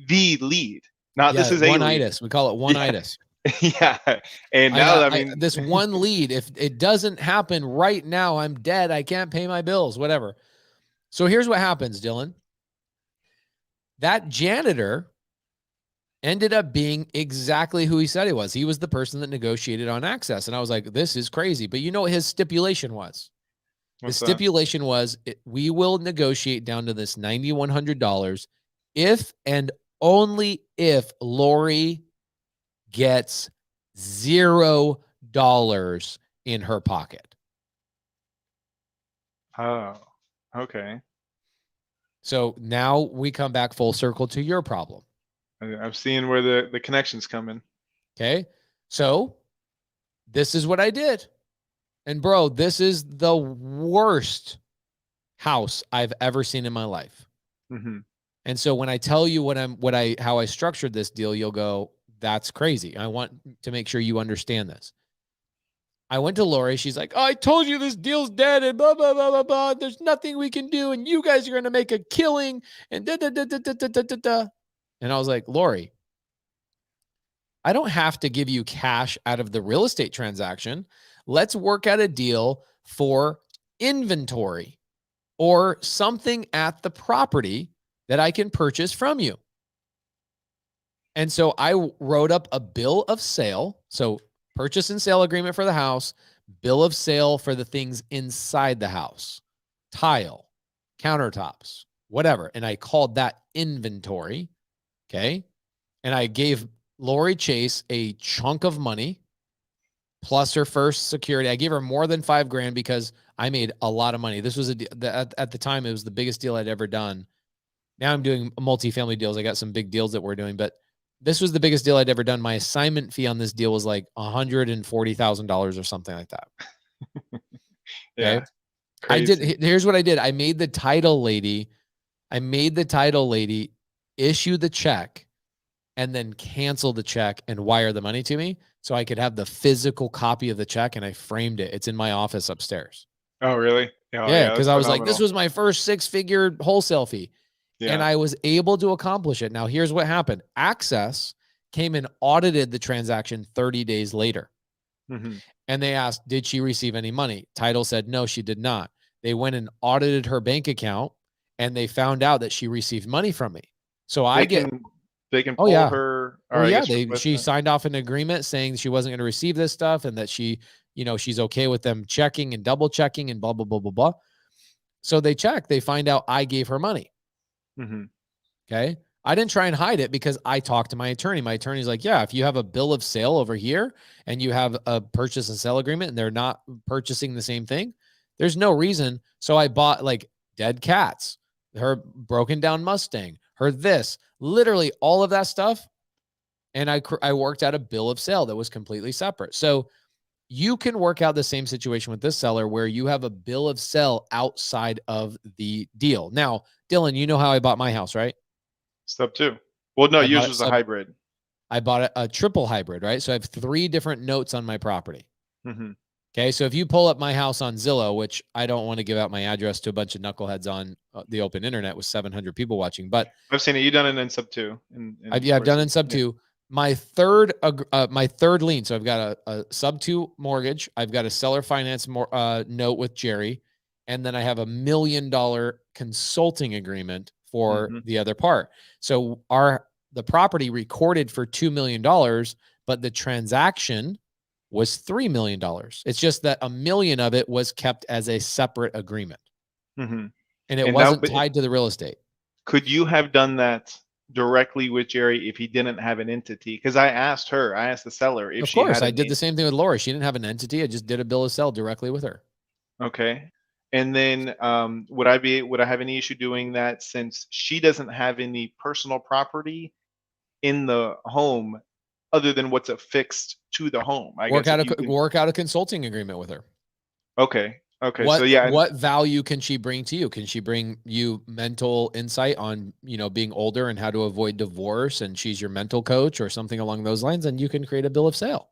S2: the lead, not this is a
S1: one-itis. We call it one-itis.
S2: Yeah. And now, I mean,
S1: this one lead, if it doesn't happen right now, I'm dead. I can't pay my bills, whatever. So here's what happens, Dylan. That janitor ended up being exactly who he said he was. He was the person that negotiated on Access. And I was like, this is crazy. But you know what his stipulation was?
S2: What's
S1: the stipulation was we will negotiate down to this $9,100 if and only if Lori gets $0 in her pocket.
S3: Oh, okay.
S1: So now we come back full circle to your problem.
S3: I'm seeing where the connection's coming.
S1: Okay. So this is what I did. And bro, this is the worst house I've ever seen in my life. And so when I tell you how I structured this deal, you'll go, that's crazy. I want to make sure you understand this. I went to Lori. She's like, oh, I told you this deal's dead and blah, blah, blah, blah, blah. There's nothing we can do. And you guys are going to make a killing and da, da, da, da, da, da, da, da. And I was like, Lori, I don't have to give you cash out of the real estate transaction. Let's work out a deal for inventory or something at the property that I can purchase from you. And so I wrote up a bill of sale. So purchase and sale agreement for the house, bill of sale for the things inside the house, tile, countertops, whatever. And I called that inventory. Okay. And I gave Lori Chase a chunk of money plus her first security. I gave her more than $5,000 because I made a lot of money. This was at the time, it was the biggest deal I'd ever done. Now I'm doing multifamily deals. I got some big deals that we're doing, but this was the biggest deal I'd ever done. My assignment fee on this deal was like $140,000 or something like that.
S2: yeah.
S1: Okay? Here's what I did. I made the title lady issue the check and then cancel the check and wire the money to me so I could have the physical copy of the check, and I framed it. It's in my office upstairs.
S2: Oh, really?
S1: Yeah, because I was like, this was my first 6-figure wholesale fee. Yeah. And I was able to accomplish it. Now, here's what happened. Access came and audited the transaction 30 days later. And they asked, did she receive any money? Title said, no, she did not. They went and audited her bank account, and they found out that she received money from me. So
S2: they can pull her.
S1: She signed off an agreement saying she wasn't going to receive this stuff and that she's okay with them checking and double checking and blah, blah, blah, blah, blah. So they check, they find out I gave her money. Okay. I didn't try and hide it because I talked to my attorney. My attorney's like, yeah, if you have a bill of sale over here and you have a purchase and sale agreement and they're not purchasing the same thing, there's no reason. So I bought like dead cats, her broken down Mustang, her this, literally all of that stuff. And I worked out a bill of sale that was completely separate. So you can work out the same situation with this seller where you have a bill of sale outside of the deal. Now, Dylan, you know how I bought my house, right?
S3: Step 2. Well, no,
S1: I
S3: yours
S1: bought
S3: was a hybrid.
S1: I bought a triple hybrid, right? So I have 3 different notes on my property.
S3: Mm-hmm.
S1: Okay. So if you pull up my house on Zillow, which I don't want to give out my address to a bunch of knuckleheads on the open internet with 700 people watching, but
S3: I've seen it. You've done it in sub 2.
S1: I've done in sub 2. My third lien. So I've got a sub 2 mortgage. I've got a seller finance note with Jerry. And then I have $1 million consulting agreement for the other part. So the property recorded for $2 million, but the transaction was $3 million. It's just that $1 million of it was kept as a separate agreement.
S3: Mm-hmm.
S1: And it wasn't tied to the real estate.
S3: Could you have done that directly with Jerry if he didn't have an entity? Because I asked the seller if she had. Of course,
S1: I did the same thing with Laura. She didn't have an entity. I just did a bill of sale directly with her.
S3: Okay. And then would I have any issue doing that since she doesn't have any personal property in the home other than what's affixed to the home?
S1: Work out a consulting agreement with her.
S3: Okay. Okay.
S1: What value can she bring to you? Can she bring you mental insight on, being older and how to avoid divorce, and she's your mental coach or something along those lines, and you can create a bill of sale.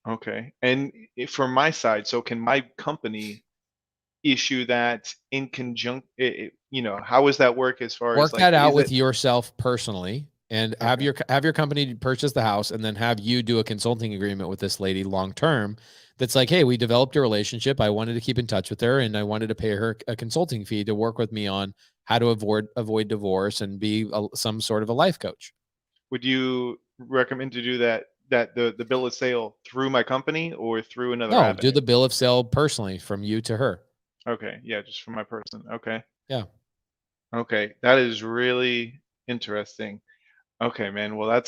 S3: Okay. And from my side, so can my company issue that in conjunction? How does that work as far as
S1: work that out with yourself personally, and have your company purchase the house, and then have you do a consulting agreement with this lady long term. That's like, hey, we developed a relationship. I wanted to keep in touch with her, and I wanted to pay her a consulting fee to work with me on how to avoid divorce and be some sort of a life coach.
S3: Would you recommend to do that the bill of sale through my company or through another avenue?
S1: Do the bill of sale personally from you to her.
S3: Okay. Yeah, just from my person. Okay.
S1: Yeah.
S3: Okay. That is really interesting. Okay, man. Well,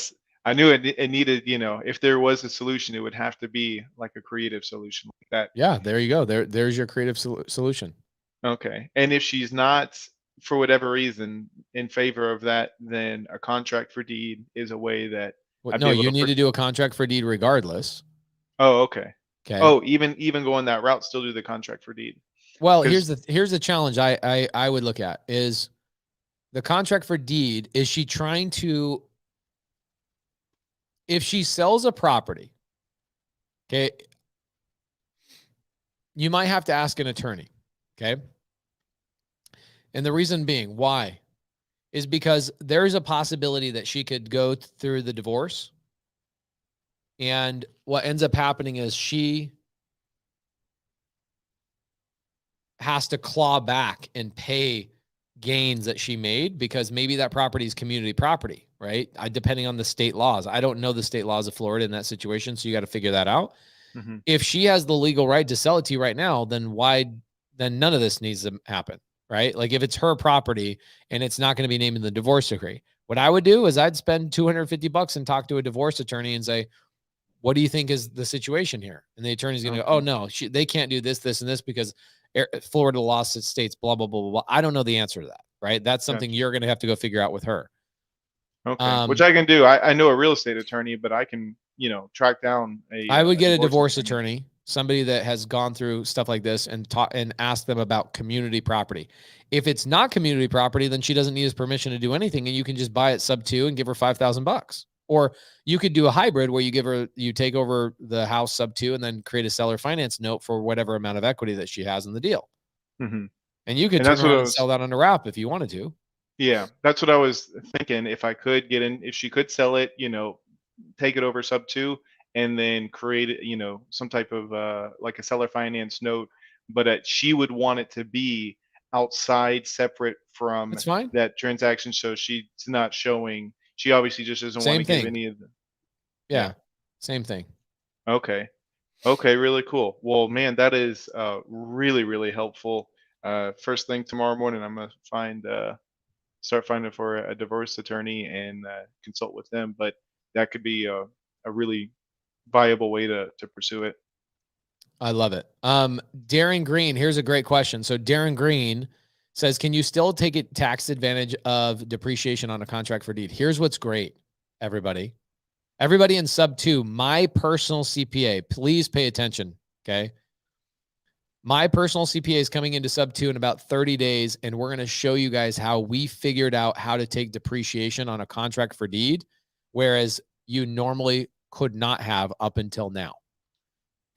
S3: I knew it needed, if there was a solution, it would have to be like a creative solution like that.
S1: Yeah, there you go. There's your creative solution.
S3: Okay. And if she's not, for whatever reason, in favor of that, then a contract for deed is a way that.
S1: No, you need to do a contract for deed regardless.
S3: Oh, okay.
S1: Okay.
S3: Oh, even going that route, still do the contract for deed.
S1: Well, here's the challenge I would look at is the contract for deed. Is she trying to, if she sells a property, okay, you might have to ask an attorney, okay? And the reason being why is because there is a possibility that she could go through the divorce, and what ends up happening is she has to claw back and pay gains that she made because maybe that property is community property, right? Depending on the state laws. I don't know the state laws of Florida in that situation, so you got to figure that out. Mm-hmm. If she has the legal right to sell it to you right now, then none of this needs to happen, right? Like if it's her property and it's not going to be named in the divorce decree, what I would do is I'd spend $250 and talk to a divorce attorney and say, what do you think is the situation here? And the attorney's going to go, oh no, they can't do this, this, and this because Florida law states blah, blah, blah, blah, blah. I don't know the answer to that, right? That's something you're going to have to go figure out with her.
S3: Okay. Which I can do. I know a real estate attorney, but I can, track down
S1: I would get a divorce attorney, somebody that has gone through stuff like this and ask them about community property. If it's not community property, then she doesn't need his permission to do anything, and you can just buy it sub 2 and give her $5,000. Or you could do a hybrid where you take over the house sub 2 and then create a seller finance note for whatever amount of equity that she has in the deal. Mm-hmm. And you could turn around and sell that under wrap if you wanted to.
S3: Yeah, that's what I was thinking. If I could if she could sell it, take it over sub 2 and then create, some type of like a seller finance note, but she would want it to be outside, separate from that transaction. So she's not showing. She obviously just doesn't want to give any of the.
S1: Yeah, same thing.
S3: Okay. Really cool. Well, man, that is really, really helpful. First thing tomorrow morning, I'm gonna start finding for a divorce attorney and consult with them. But that could be a really viable way to pursue it.
S1: I love it. Darren Green, here's a great question. So Darren Green says, can you still take it tax advantage of depreciation on a contract for deed? Here's what's great, everybody. Everybody in sub 2, my personal CPA, please pay attention, okay? My personal CPA is coming into sub 2 in about 30 days, and we're going to show you guys how we figured out how to take depreciation on a contract for deed, whereas you normally could not have up until now.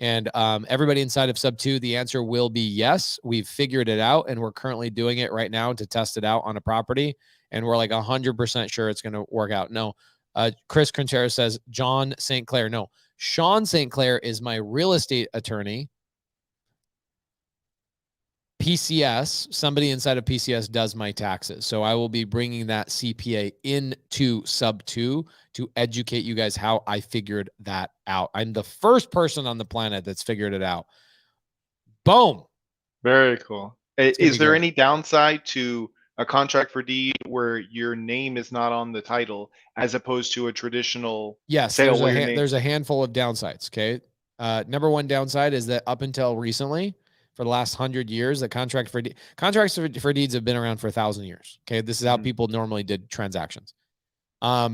S1: And everybody inside of sub 2, the answer will be yes. We've figured it out, and we're currently doing it right now to test it out on a property, and we're like 100% sure it's going to work out. No, Chris Contreras says, John St. Clair. No, Sean St. Clair is my real estate attorney. PCS, somebody inside of PCS does my taxes. So I will be bringing that CPA into sub 2 to educate you guys how I figured that out. I'm the first person on the planet that's figured it out. Boom.
S3: Very cool. Is there any downside to a contract for deed where your name is not on the title as opposed to a traditional sale?
S1: There's a handful of downsides. Okay. Number one downside is that up until recently, for the last 100 years, the contracts for deeds have been around for 1,000 years. Okay. This is how people normally did transactions. Up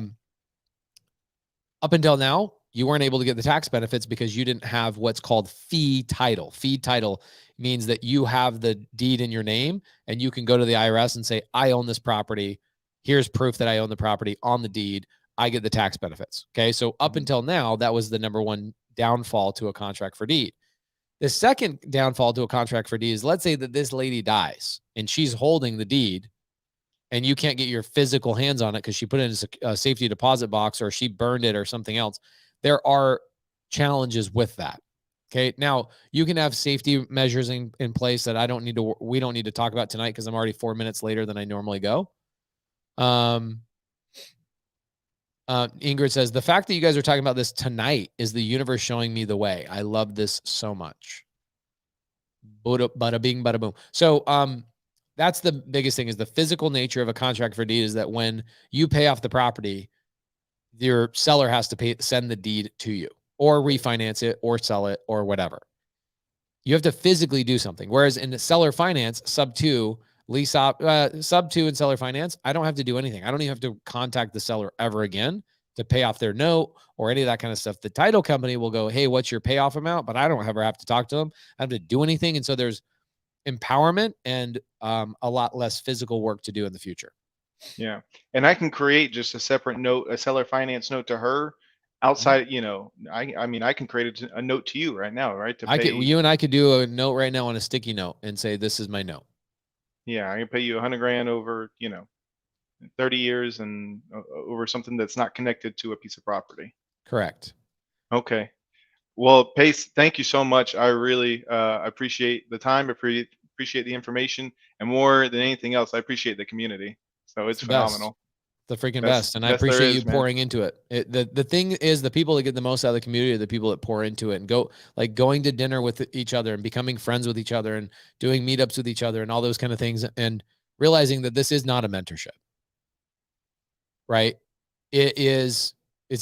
S1: until now, you weren't able to get the tax benefits because you didn't have what's called fee title. Fee title means that you have the deed in your name and you can go to the IRS and say, I own this property. Here's proof that I own the property on the deed. I get the tax benefits. Okay. So up until now, that was the number one downfall to a contract for deed. The second downfall to a contract for deed is, let's say that this lady dies and she's holding the deed and you can't get your physical hands on it because she put it in a safety deposit box or she burned it or something else. There are challenges with that. Okay. Now you can have safety measures in place that we don't need to talk about tonight because I'm already 4 minutes later than I normally go. Ingrid says, the fact that you guys are talking about this tonight is the universe showing me the way. I love this so much. Bada bing, bada boom. So, that's the biggest thing, is the physical nature of a contract for deed is that when you pay off the property, your seller has to send the deed to you or refinance it or sell it or whatever. You have to physically do something. Whereas in the seller finance, sub 2, sub 2 and seller finance, I don't have to do anything. I don't even have to contact the seller ever again to pay off their note or any of that kind of stuff. The title company will go, hey, what's your payoff amount? But I don't ever have to talk to them. I have to do anything. And so there's empowerment and a lot less physical work to do in the future.
S3: Yeah. And I can create just a separate note, a seller finance note to her outside, I mean, I can create a note to you right now, right?
S1: You and I could do a note right now on a sticky note and say, this is my note.
S3: Yeah. I can pay you $100,000 over, 30 years and over something that's not connected to a piece of property.
S1: Correct.
S3: Okay. Well, Pace, thank you so much. I really appreciate the time, appreciate the information, and more than anything else, I appreciate the community. So it's phenomenal.
S1: The freaking best. And I appreciate you pouring into it. The thing is, the people that get the most out of the community are the people that pour into it and going to dinner with each other and becoming friends with each other and doing meetups with each other and all those kind of things, and realizing that this is not a mentorship, right? It's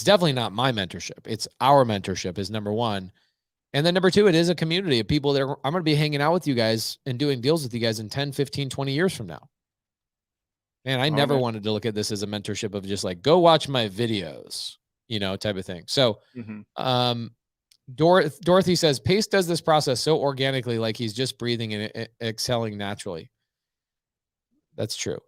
S1: definitely not my mentorship. It's our mentorship is number one. And then number two, it is a community of people that I'm going to be hanging out with you guys and doing deals with you guys in 10, 15, 20 years from now. And I never wanted to look at this as a mentorship of just like, go watch my videos, type of thing. So, Dorothy says, Pace does this process so organically, like he's just breathing and exhaling naturally. That's true.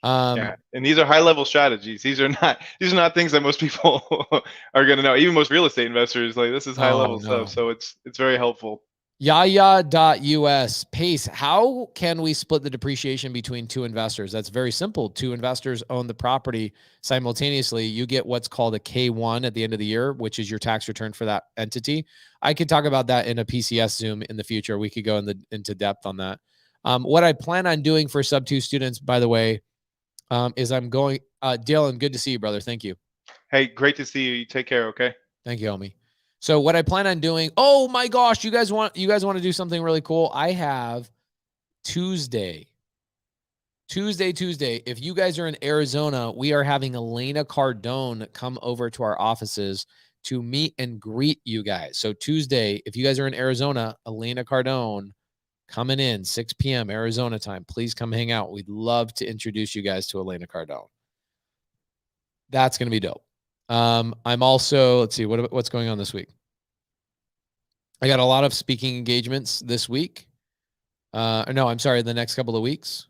S3: Yeah, and these are high level strategies. These are not things that most people are going to know. Even most real estate investors, like, this is high level stuff. So it's very helpful.
S1: Yaya.us, Pace, how can we split the depreciation between two investors? That's very simple. Two investors own the property simultaneously. You get what's called a K1 at the end of the year, which is your tax return for that entity. I could talk about that in a PCS Zoom in the future. We could go into depth on that. What I plan on doing for sub 2 students, by the way, is I'm going, Dylan, good to see you, brother. Thank you.
S3: Hey, great to see you. You take care. Okay.
S1: Thank you, homie. So what I plan on doing, oh my gosh, you guys want to do something really cool? I have Tuesday. If you guys are in Arizona, we are having Elena Cardone come over to our offices to meet and greet you guys. So Tuesday, if you guys are in Arizona, Elena Cardone coming in 6 p.m. Arizona time. Please come hang out. We'd love to introduce you guys to Elena Cardone. That's going to be dope. I'm also, let's see, what's going on this week? I got a lot of speaking engagements this week. No, I'm sorry, the next couple of weeks.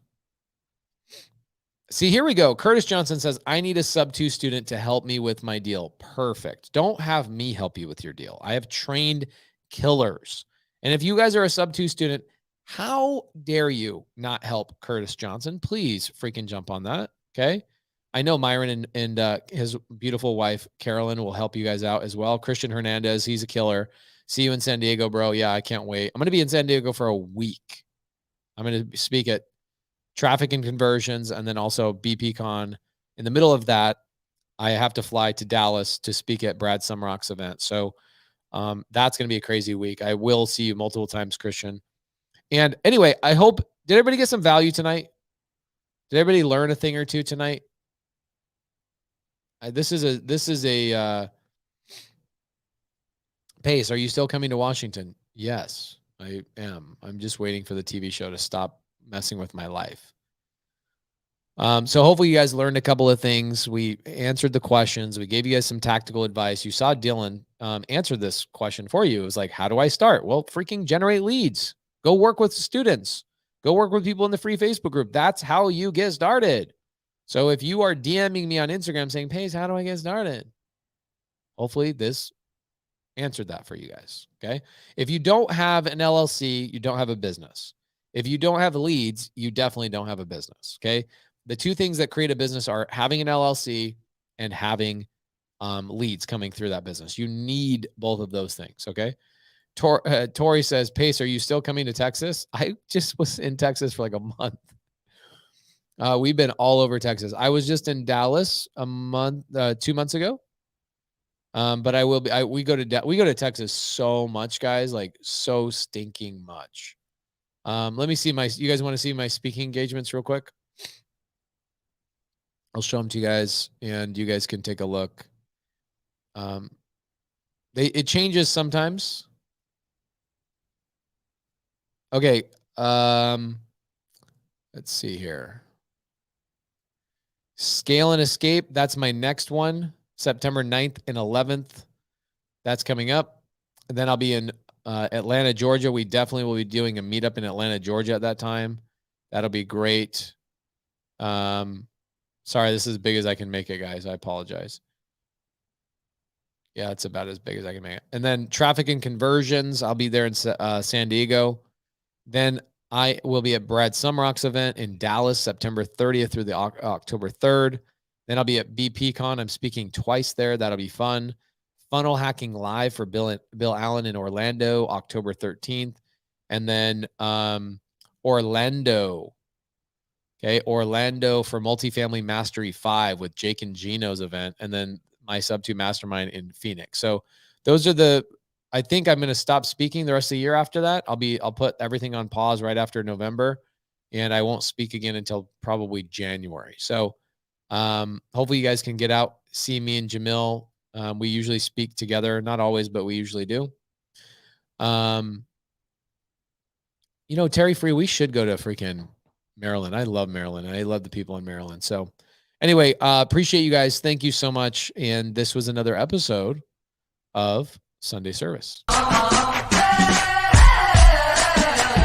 S1: See, here we go. Curtis Johnson says, I need a sub-2 student to help me with my deal. Perfect. Don't have me help you with your deal. I have trained killers. And if you guys are a sub-2 student, how dare you not help Curtis Johnson? Please freaking jump on that. Okay. I know Myron and his beautiful wife, Carolyn, will help you guys out as well. Christian Hernandez, he's a killer. See you in San Diego, bro. Yeah, I can't wait. I'm going to be in San Diego for a week. I'm going to speak at Traffic and Conversions and then also BPCon. In the middle of that, I have to fly to Dallas to speak at Brad Sumrock's event. So that's going to be a crazy week. I will see you multiple times, Christian. And anyway, I hope, did everybody get some value tonight? Did everybody learn a thing or two tonight? This is a Pace, are you still coming to Washington? Yes, I am. I'm just waiting for the TV show to stop messing with my life. So hopefully you guys learned a couple of things. We answered the questions. We gave you guys some tactical advice. You saw Dylan answer this question for you. It was like, how do I start? Well, freaking generate leads. Go work with students. Go work with people in the free Facebook group. That's how you get started. So if you are DMing me on Instagram saying, Pace, how do I get started? Hopefully this answered that for you guys. Okay. If you don't have an LLC, you don't have a business. If you don't have leads, you definitely don't have a business. Okay. The two things that create a business are having an LLC and having leads coming through that business. You need both of those things. Okay. Tori says, Pace, are you still coming to Texas? I just was in Texas for like a month. We've been all over Texas. I was just in Dallas a month, 2 months ago. But I will be. We go to Texas so much, guys, like so stinking much. Let me see you guys want to see my speaking engagements real quick? I'll show them to you guys, and you guys can take a look. It changes sometimes. Okay. Let's see here. Scale and Escape. That's my next one. September 9th and 11th. That's coming up. And then I'll be in Atlanta, Georgia. We definitely will be doing a meetup in Atlanta, Georgia at that time. That'll be great. Sorry, this is as big as I can make it, guys. I apologize. Yeah, it's about as big as I can make it. And then Traffic and Conversions. I'll be there in San Diego. Then I will be at Brad Sumrock's event in Dallas, September 30th through the October 3rd. Then I'll be at BPCon. I'm speaking twice there. That'll be fun. Funnel Hacking Live for Bill Allen in Orlando, October 13th. And then Orlando. Okay, Orlando for Multifamily Mastery 5 with Jake and Gino's event. And then my Sub-2 Mastermind in Phoenix. So those are I think I'm going to stop speaking the rest of the year after that. I'll put everything on pause right after November. And I won't speak again until probably January. So hopefully you guys can get out, see me and Jamil. We usually speak together, not always, but we usually do. Terry Free, we should go to freaking Maryland. I love Maryland. I love the people in Maryland. So anyway, appreciate you guys. Thank you so much. And this was another episode of Sunday Service.